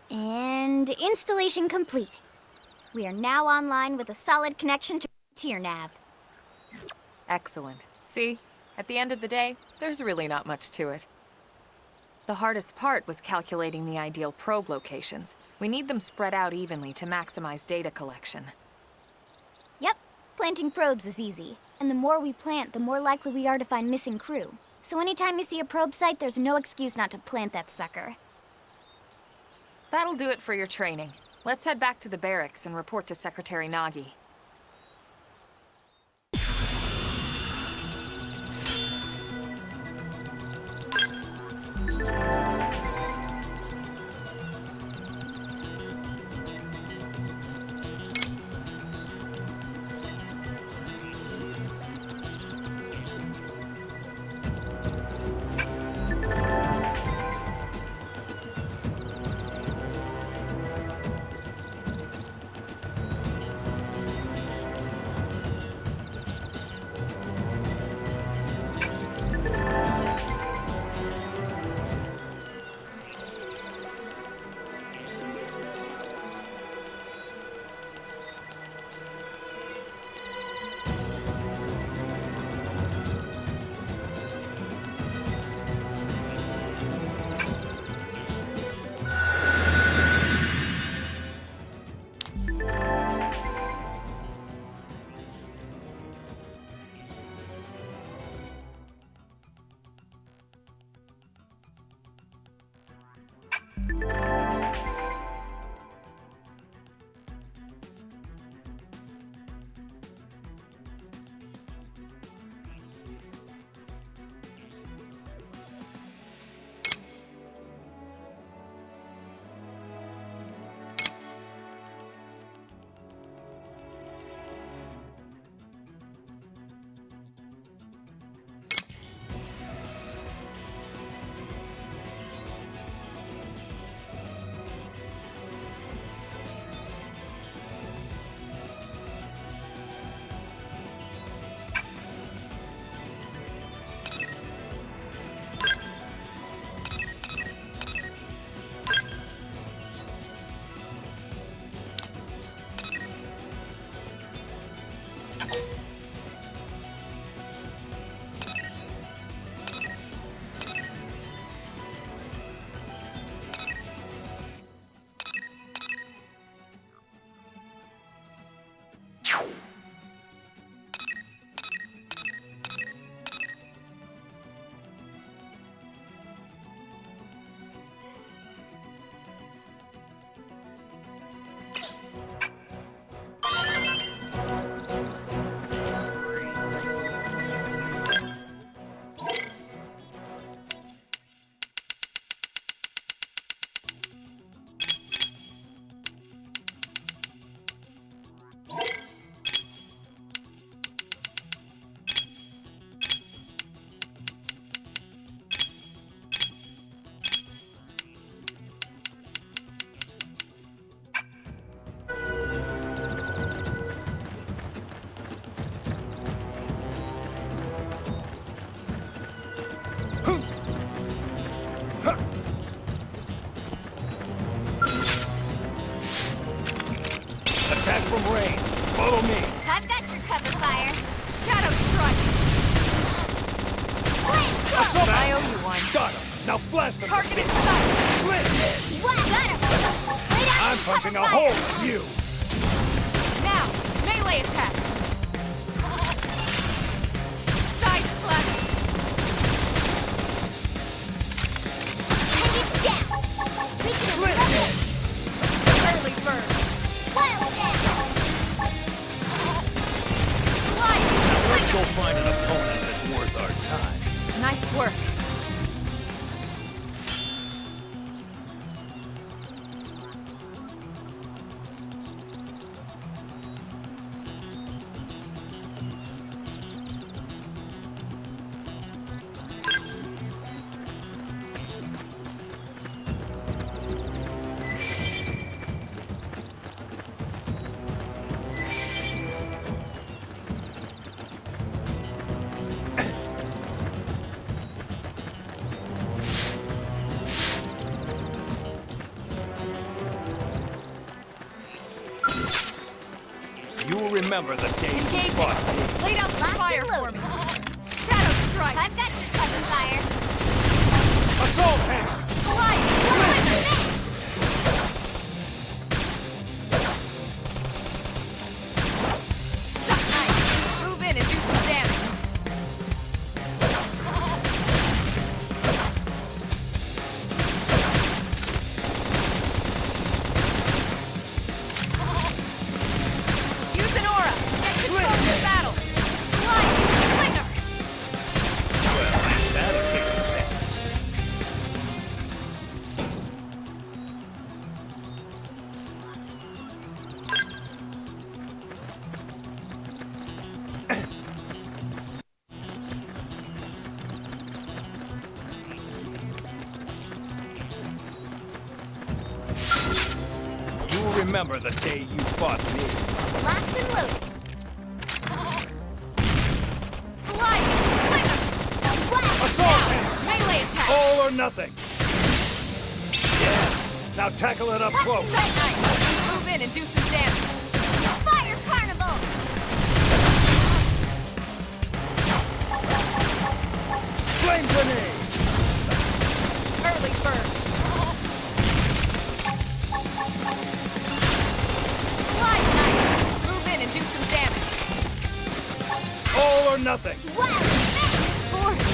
Speaker 1: And installation complete. We are now online with a solid connection to Tier Nav.
Speaker 7: Excellent. See? At the end of the day, there's really not much to it. The hardest part was calculating the ideal probe locations. We need them spread out evenly to maximize data collection.
Speaker 1: Yep, planting probes is easy. And the more we plant, the more likely we are to find missing crew. So anytime you see a probe site, there's no excuse not to plant that sucker.
Speaker 7: That'll do it for your training. Let's head back to the barracks and report to Secretary Nagi.
Speaker 11: from range. Follow me.
Speaker 1: I've got your cover fire.
Speaker 7: Shadow strike!
Speaker 11: Assault
Speaker 7: I owe you one.
Speaker 11: Got him. Now blast him.
Speaker 7: Target in sight!
Speaker 11: Slit.
Speaker 1: What? Got him. Lay down
Speaker 11: I'm
Speaker 1: and
Speaker 11: punching a
Speaker 1: cover
Speaker 11: hole
Speaker 1: fire.
Speaker 11: in you.
Speaker 7: Now, melee attacks! Side slash!
Speaker 1: Take it down. We can
Speaker 11: Slit.
Speaker 1: love it.
Speaker 7: Early bird!
Speaker 1: Wild down.
Speaker 7: Slide!
Speaker 11: Let's go find an opponent that's worth our time.
Speaker 7: Nice work.
Speaker 11: You'll remember the day you
Speaker 7: Engaging!
Speaker 11: fought me.
Speaker 7: Lay down some
Speaker 1: Locked
Speaker 7: fire
Speaker 1: and
Speaker 7: for
Speaker 1: loaded.
Speaker 7: me! Shadow strike!
Speaker 1: I've got your cover fire.
Speaker 11: Assault hammer.
Speaker 7: Slide! Nice! Move in and do some damage! Use an aura! Get control of the battle! Slide! Flinger!
Speaker 11: That'll kick your ass. You'll remember the day you fought me.
Speaker 1: Locked and loaded.
Speaker 7: Slide! Flinger!
Speaker 11: Assault hammer.
Speaker 7: Melee attack!
Speaker 11: All or nothing. Yes. Now tackle it up close.
Speaker 7: Nice! Move in and do some damage!
Speaker 1: Fire carnival.
Speaker 11: Flame grenade.
Speaker 7: Early bird! Slide nice! Move in and do some damage!
Speaker 11: All or nothing.
Speaker 1: Wild
Speaker 7: Use force!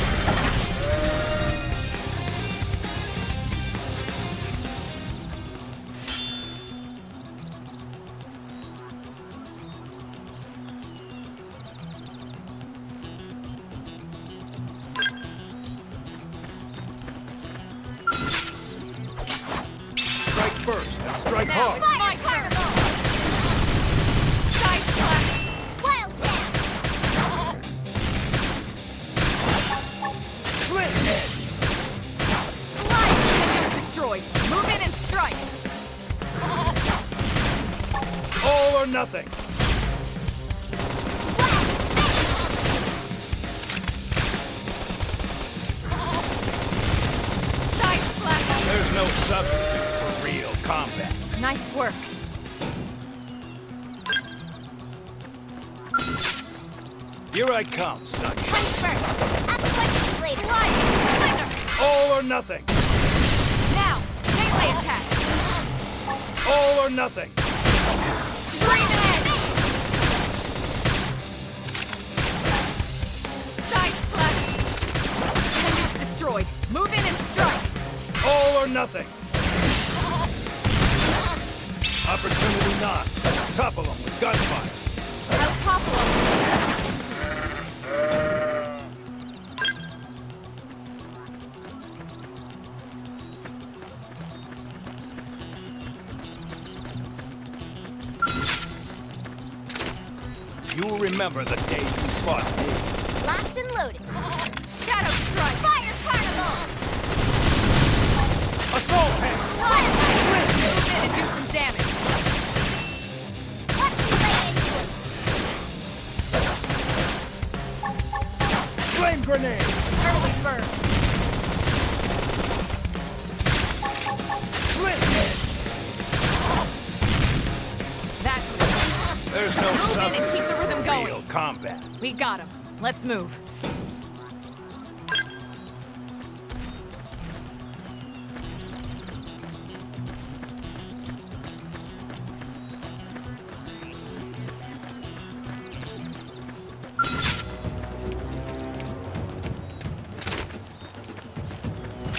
Speaker 11: Strike first and strike
Speaker 7: Now
Speaker 11: hard.
Speaker 7: it's my turn! Side slash!
Speaker 1: Wild down.
Speaker 11: Slit.
Speaker 7: Slide! Enemy's destroyed! Move in and strike!
Speaker 11: All or nothing.
Speaker 7: Side slash!
Speaker 11: There's no substitute for real combat.
Speaker 7: Nice work!
Speaker 11: Here I come, sunshine.
Speaker 1: Punch first. Ask questions later.
Speaker 7: Slide! Flinger!
Speaker 11: All or nothing.
Speaker 7: Now! Melee attacks!
Speaker 11: All or nothing.
Speaker 7: Scream edge! Side slash! Enemy's destroyed! Move in and strike!
Speaker 11: All or nothing. Opportunity knocks. Topple them with gunfire.
Speaker 7: I'll topple him!
Speaker 11: You'll remember the day you fought me.
Speaker 1: Locked and loaded.
Speaker 7: Shadow strike!
Speaker 1: Fire carnival.
Speaker 11: Assault hammer.
Speaker 7: Slide! Move in and do some damage!
Speaker 1: Watch me lay into it.
Speaker 11: Flame grenade.
Speaker 7: Early bird!
Speaker 11: Slit.
Speaker 7: That was
Speaker 11: There's no
Speaker 7: Move in
Speaker 11: substitute
Speaker 7: and keep the rhythm
Speaker 11: for
Speaker 7: going.
Speaker 11: real combat.
Speaker 7: We got him. Let's move.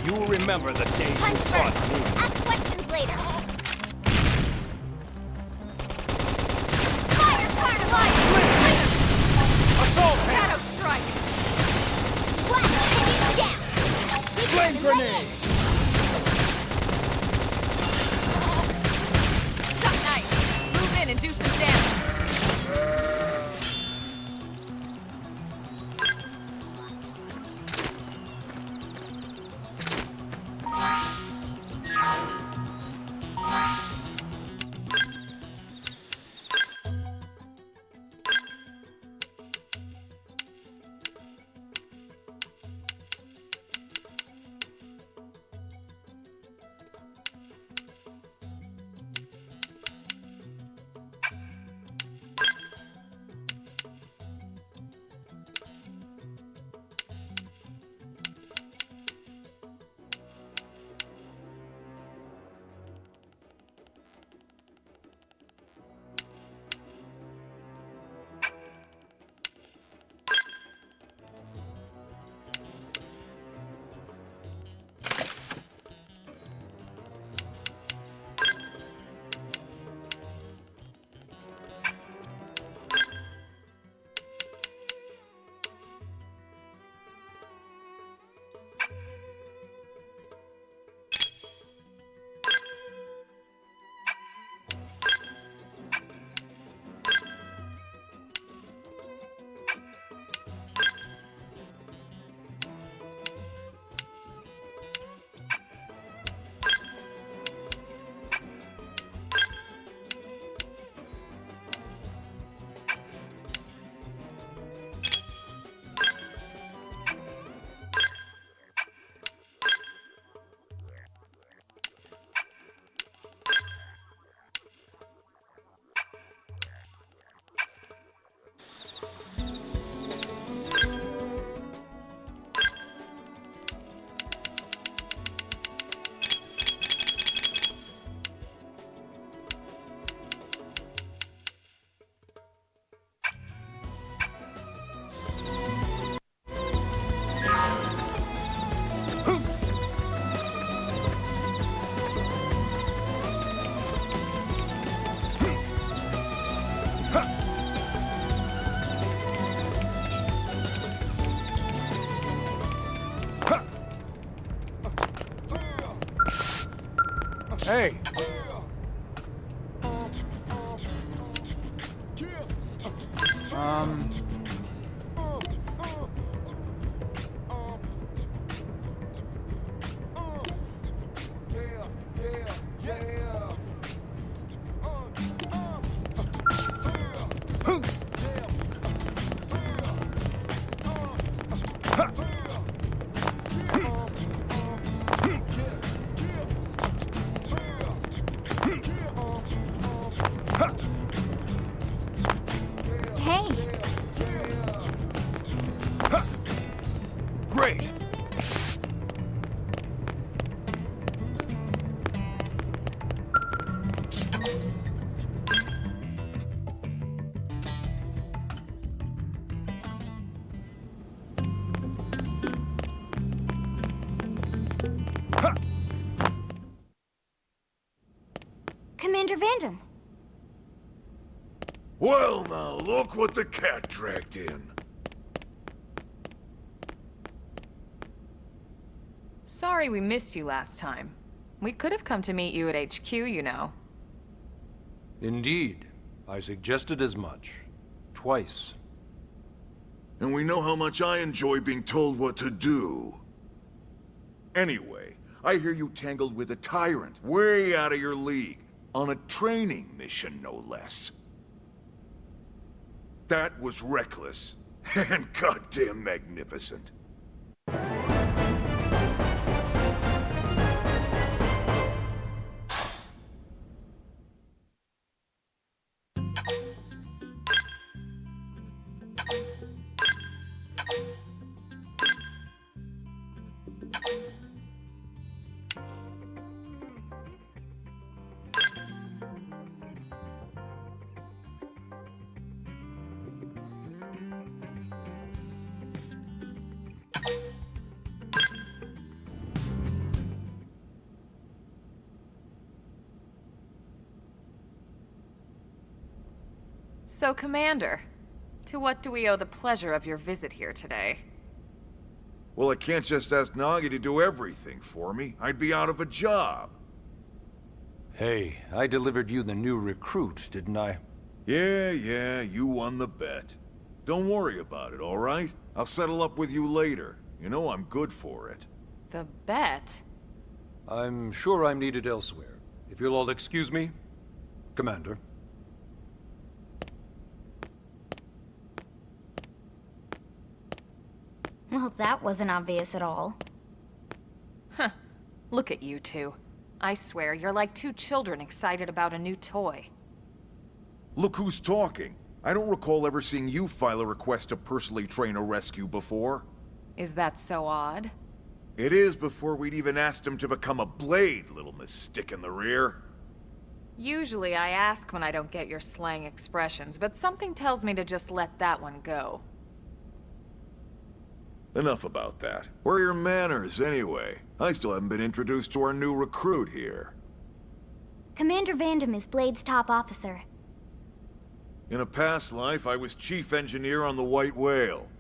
Speaker 11: You'll remember the days you
Speaker 1: Punch
Speaker 11: fought
Speaker 1: first.
Speaker 11: me.
Speaker 1: Ask questions later. Fire Carnivine!
Speaker 11: Assault hand!
Speaker 7: Shadow strike!
Speaker 1: What? Enemy down!
Speaker 11: Flame grenade!
Speaker 7: Shot nice. Move in and do some damage.
Speaker 11: Hey!
Speaker 1: Hey,
Speaker 11: Great!
Speaker 1: Commander Vandam.
Speaker 12: Well, now, look what the cat dragged in.
Speaker 7: Sorry we missed you last time. We could have come to meet you at HQ, you know.
Speaker 5: Indeed. I suggested as much. Twice.
Speaker 12: And we know how much I enjoy being told what to do. Anyway, I hear you tangled with a tyrant, way out of your league, on a training mission, no less. That was reckless, and goddamn magnificent.
Speaker 7: So, Commander, to what do we owe the pleasure of your visit here today?
Speaker 12: Well, I can't just ask Nagi to do everything for me. I'd be out of a job.
Speaker 5: Hey, I delivered you the new recruit, didn't I?
Speaker 12: Yeah, you won the bet. Don't worry about it, all right? I'll settle up with you later. You know I'm good for it.
Speaker 7: The bet?
Speaker 5: I'm sure I'm needed elsewhere. If you'll all excuse me, Commander.
Speaker 1: Well, that wasn't obvious at all.
Speaker 7: Huh. Look at you two. I swear, you're like two children excited about a new toy.
Speaker 12: Look who's talking. I don't recall ever seeing you file a request to personally train a rescue before.
Speaker 7: Is that so odd?
Speaker 12: It is before we'd even asked him to become a blade, little Miss Stick in the Rear.
Speaker 7: Usually I ask when I don't get your slang expressions, but something tells me to just let that one go.
Speaker 12: Enough about that. Where are your manners, anyway? I still haven't been introduced to our new recruit here.
Speaker 1: Commander Vandam is Blade's top officer.
Speaker 12: In a past life, I was chief engineer on the White Whale.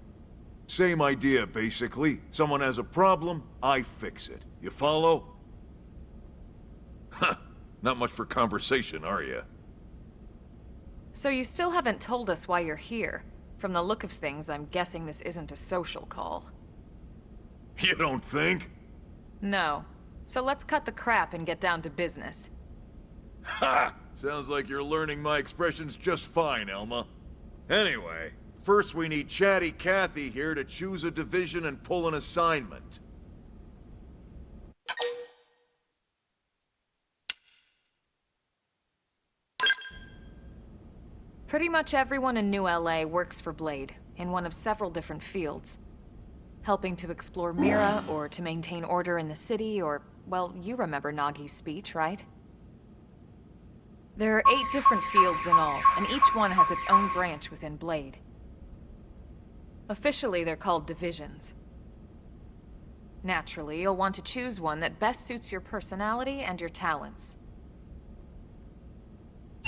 Speaker 12: Same idea, basically. Someone has a problem, I fix it. You follow? Huh. Not much for conversation, are you?
Speaker 7: So you still haven't told us why you're here. From the look of things, I'm guessing this isn't a social call.
Speaker 12: You don't think?
Speaker 7: No. So let's cut the crap and get down to business.
Speaker 12: Ha! Sounds like you're learning my expressions just fine, Elma. Anyway, first we need Chatty Cathy here to choose a division and pull an assignment.
Speaker 7: Pretty much everyone in New LA works for Blade, in one of several different fields. Helping to explore Mira, or to maintain order in the city, or, well, you remember Nagi's speech, right? There are 8 different fields in all, and each one has its own branch within Blade. Officially, they're called divisions. Naturally, you'll want to choose one that best suits your personality and your talents.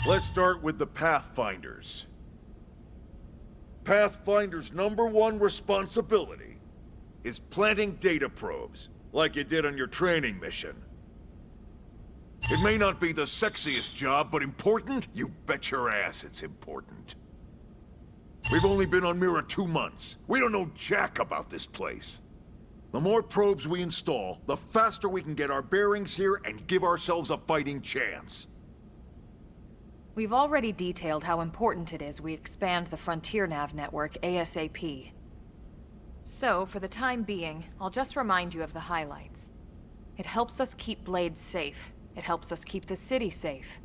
Speaker 12: Let's start with the Pathfinders. Pathfinder's #1 responsibility is planting data probes, like you did on your training mission. It may not be the sexiest job, but important? You bet your ass it's important. We've only been on Mira 2 months. We don't know jack about this place. The more probes we install, the faster we can get our bearings here and give ourselves a fighting chance.
Speaker 7: We've already detailed how important it is we expand the Frontier Nav network ASAP. So, for the time being, I'll just remind you of the highlights. It helps us keep Blade safe. It helps us keep the city safe.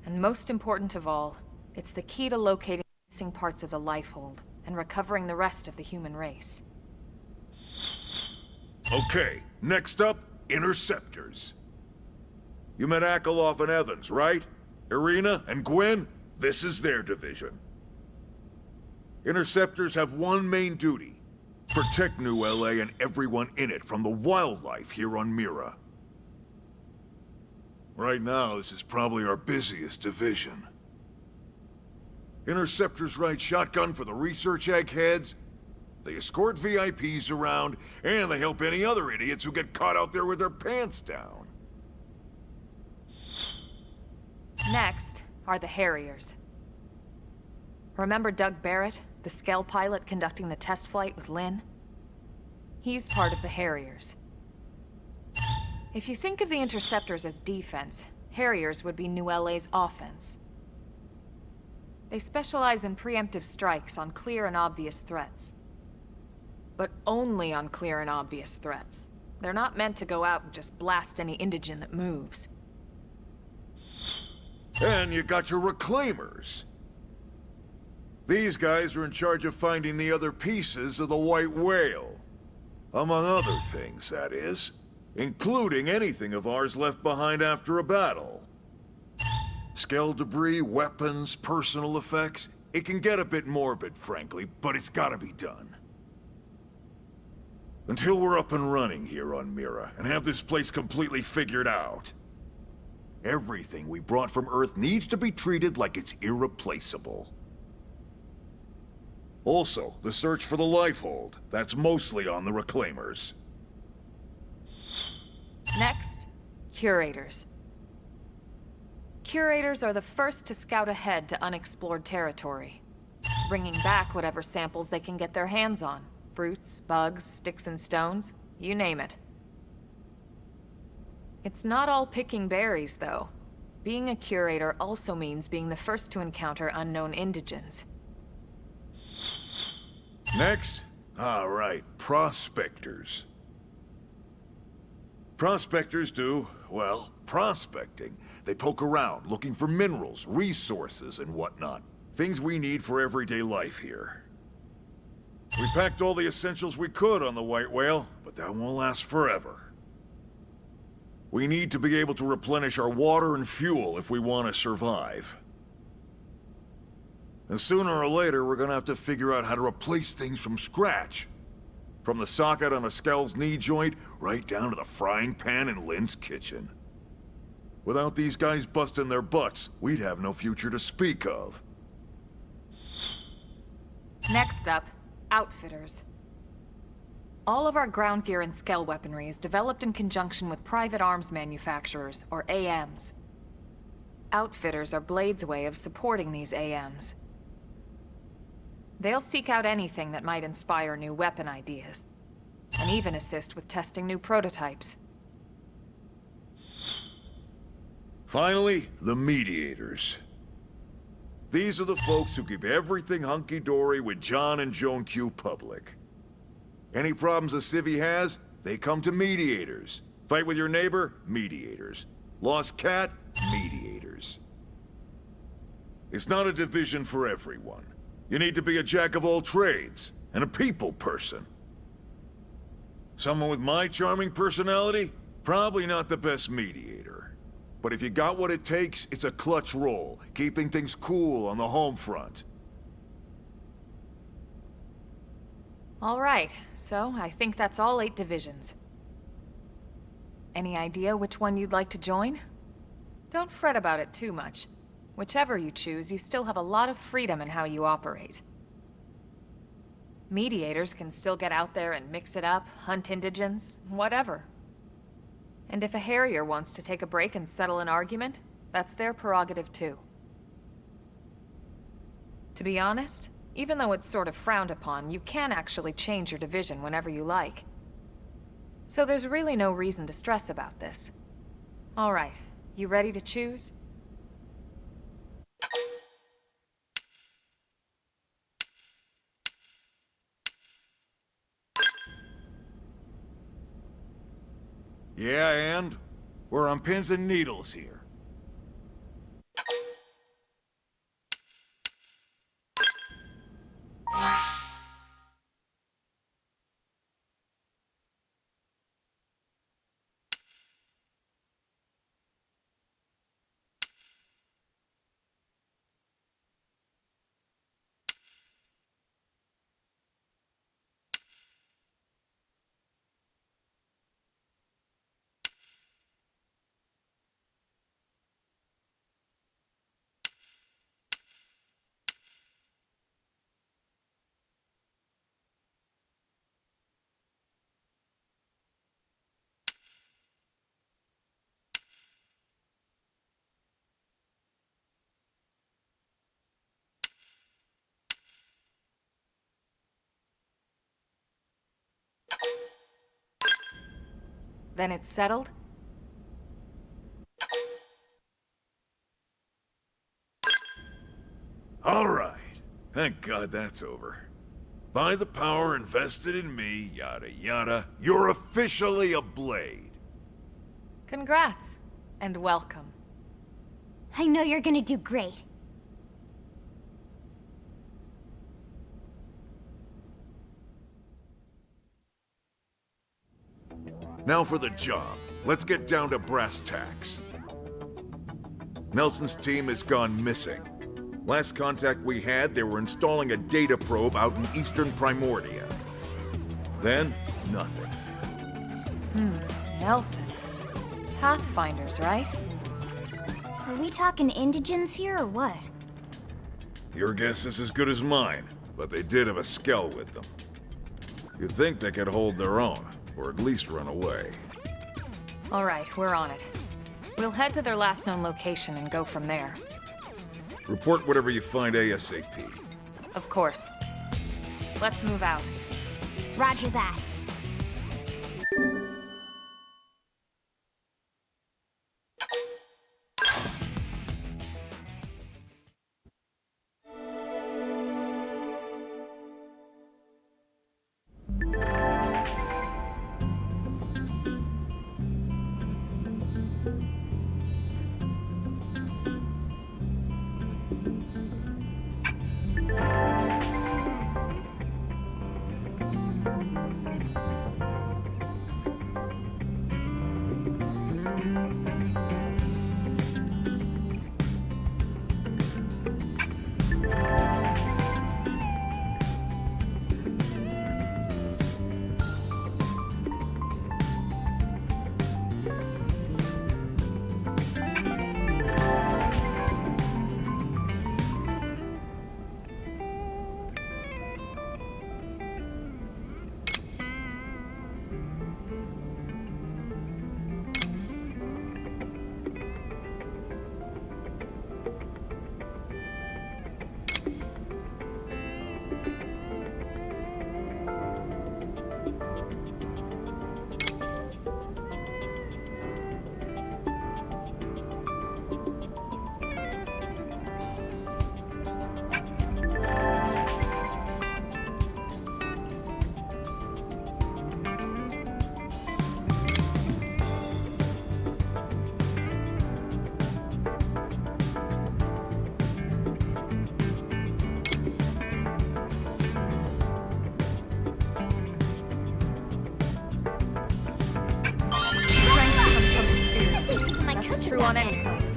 Speaker 7: And most important of all, it's the key to locating missing parts of the Lifehold and recovering the rest of the human race.
Speaker 12: Okay, next up, Interceptors. You met Akeloff and Evans, right? Irina and Gwen, this is their division. Interceptors have one main duty: protect New LA and everyone in it from the wildlife here on Mira. Right now, this is probably our busiest division. Interceptors ride shotgun for the research eggheads, they escort VIPs around, and they help any other idiots who get caught out there with their pants down.
Speaker 7: Next are the Harriers. Remember Doug Barrett, the Skell pilot conducting the test flight with Lynn? He's part of the Harriers. If you think of the Interceptors as defense, Harriers would be New LA's offense. They specialize in preemptive strikes on clear and obvious threats. But only on clear and obvious threats. They're not meant to go out and just blast any indigene that moves.
Speaker 12: And you got your Reclaimers. These guys are in charge of finding the other pieces of the White Whale. Among other things, that is. Including anything of ours left behind after a battle. Skell debris, weapons, personal effects. It can get a bit morbid, frankly, but it's gotta be done. Until we're up and running here on Mira, and have this place completely figured out. Everything we brought from Earth needs to be treated like it's irreplaceable. Also, the search for the Lifehold. That's mostly on the Reclaimers.
Speaker 7: Next, Curators. Curators are the first to scout ahead to unexplored territory, bringing back whatever samples they can get their hands on. Fruits, bugs, sticks and stones, you name it. It's not all picking berries, though. Being a curator also means being the first to encounter unknown indigens.
Speaker 12: Next? All right, prospectors. Prospectors do, well, prospecting. They poke around, looking for minerals, resources, and whatnot. Things we need for everyday life here. We packed all the essentials we could on the White Whale, but that won't last forever. We need to be able to replenish our water and fuel if we want to survive. And sooner or later, we're gonna have to figure out how to replace things from scratch. From the socket on a Skell's knee joint, right down to the frying pan in Lynn's kitchen. Without these guys busting their butts, we'd have no future to speak of.
Speaker 7: Next up, Outfitters. All of our ground gear and Skell weaponry is developed in conjunction with private arms manufacturers, or AMs. Outfitters are Blade's way of supporting these AMs. They'll seek out anything that might inspire new weapon ideas, and even assist with testing new prototypes.
Speaker 12: Finally, the Mediators. These are the folks who keep everything hunky-dory with John and Joan Q public. Any problems a civvy has, they come to Mediators. Fight with your neighbor? Mediators. Lost cat? Mediators. It's not a division for everyone. You need to be a jack of all trades, and a people person. Someone with my charming personality? Probably not the best mediator. But if you got what it takes, it's a clutch role, keeping things cool on the home front.
Speaker 7: All right, so I think that's all 8 divisions. Any idea which one you'd like to join? Don't fret about it too much. Whichever you choose, you still have a lot of freedom in how you operate. Mediators can still get out there and mix it up, hunt indigens, whatever. And if a Harrier wants to take a break and settle an argument, that's their prerogative too. To be honest, even though it's sort of frowned upon, you can actually change your division whenever you like. So there's really no reason to stress about this. All right, you ready to choose?
Speaker 12: Yeah, and? We're on pins and needles here.
Speaker 7: Then it's settled?
Speaker 12: All right. Thank God that's over. By the power invested in me, yada yada, you're officially a Blade.
Speaker 7: Congrats, and welcome.
Speaker 1: I know you're gonna do great.
Speaker 12: Now for the job. Let's get down to brass tacks. Nelson's team has gone missing. Last contact we had, they were installing a data probe out in eastern Primordia. Then, nothing.
Speaker 7: Nelson. Pathfinders, right?
Speaker 1: Are we talking indigents here or what?
Speaker 12: Your guess is as good as mine, but they did have a skell with them. You'd think they could hold their own, or at least run away.
Speaker 7: All right, we're on it. We'll head to their last known location and go from there.
Speaker 12: Report whatever you find ASAP.
Speaker 7: Of course. Let's move out.
Speaker 1: Roger that.
Speaker 7: True on any planet.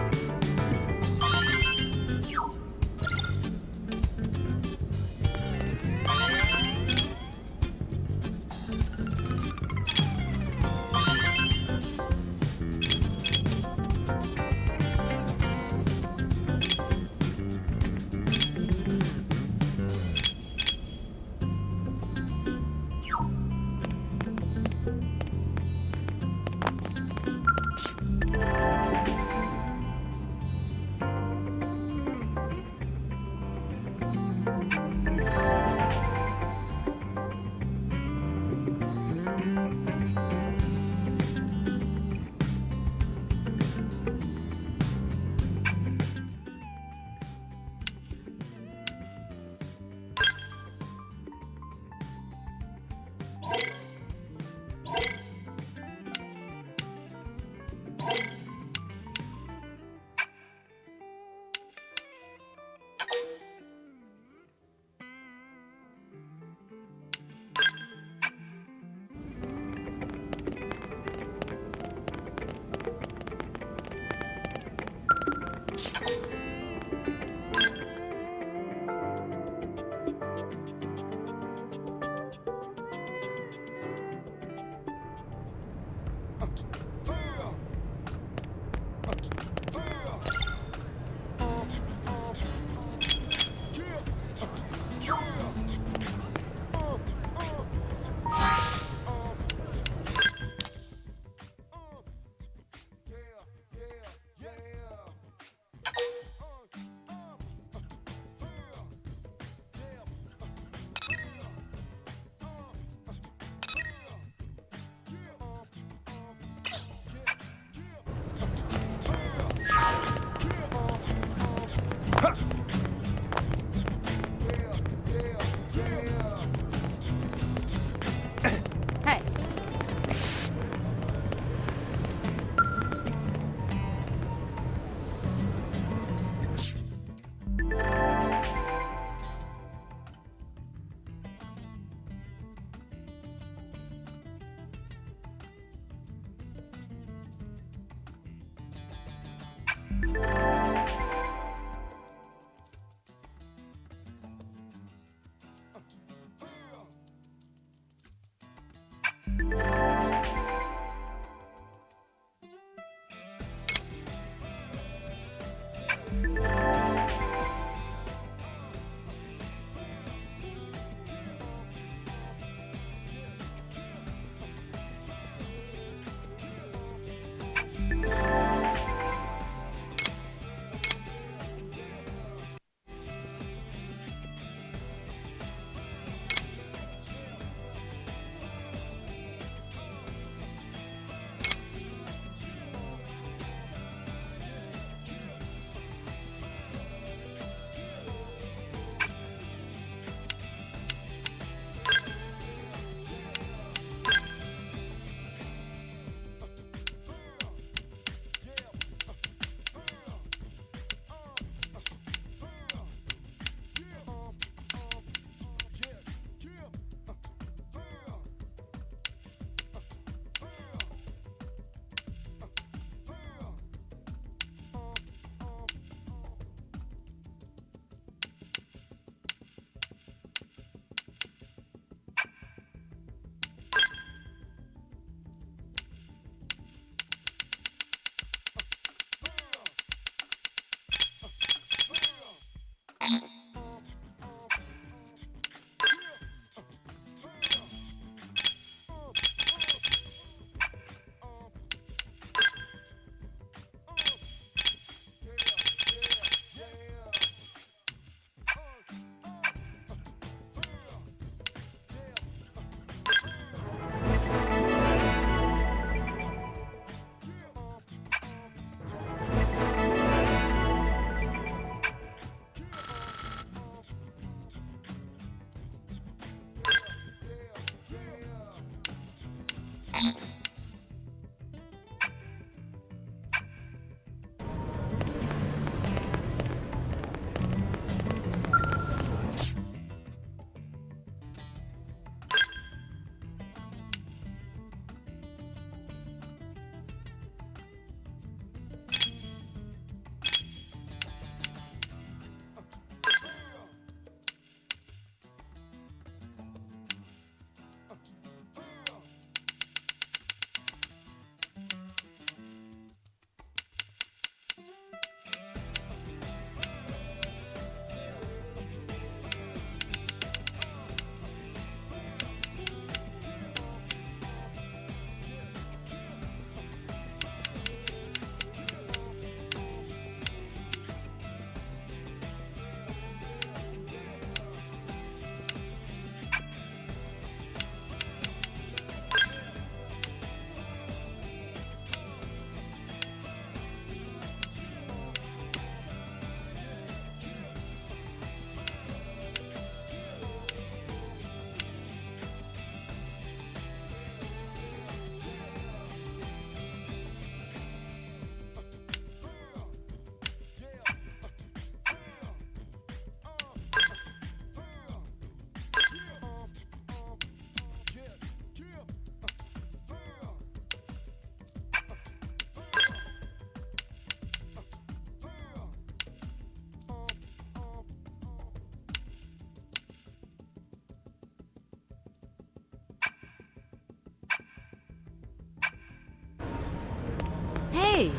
Speaker 13: Hey,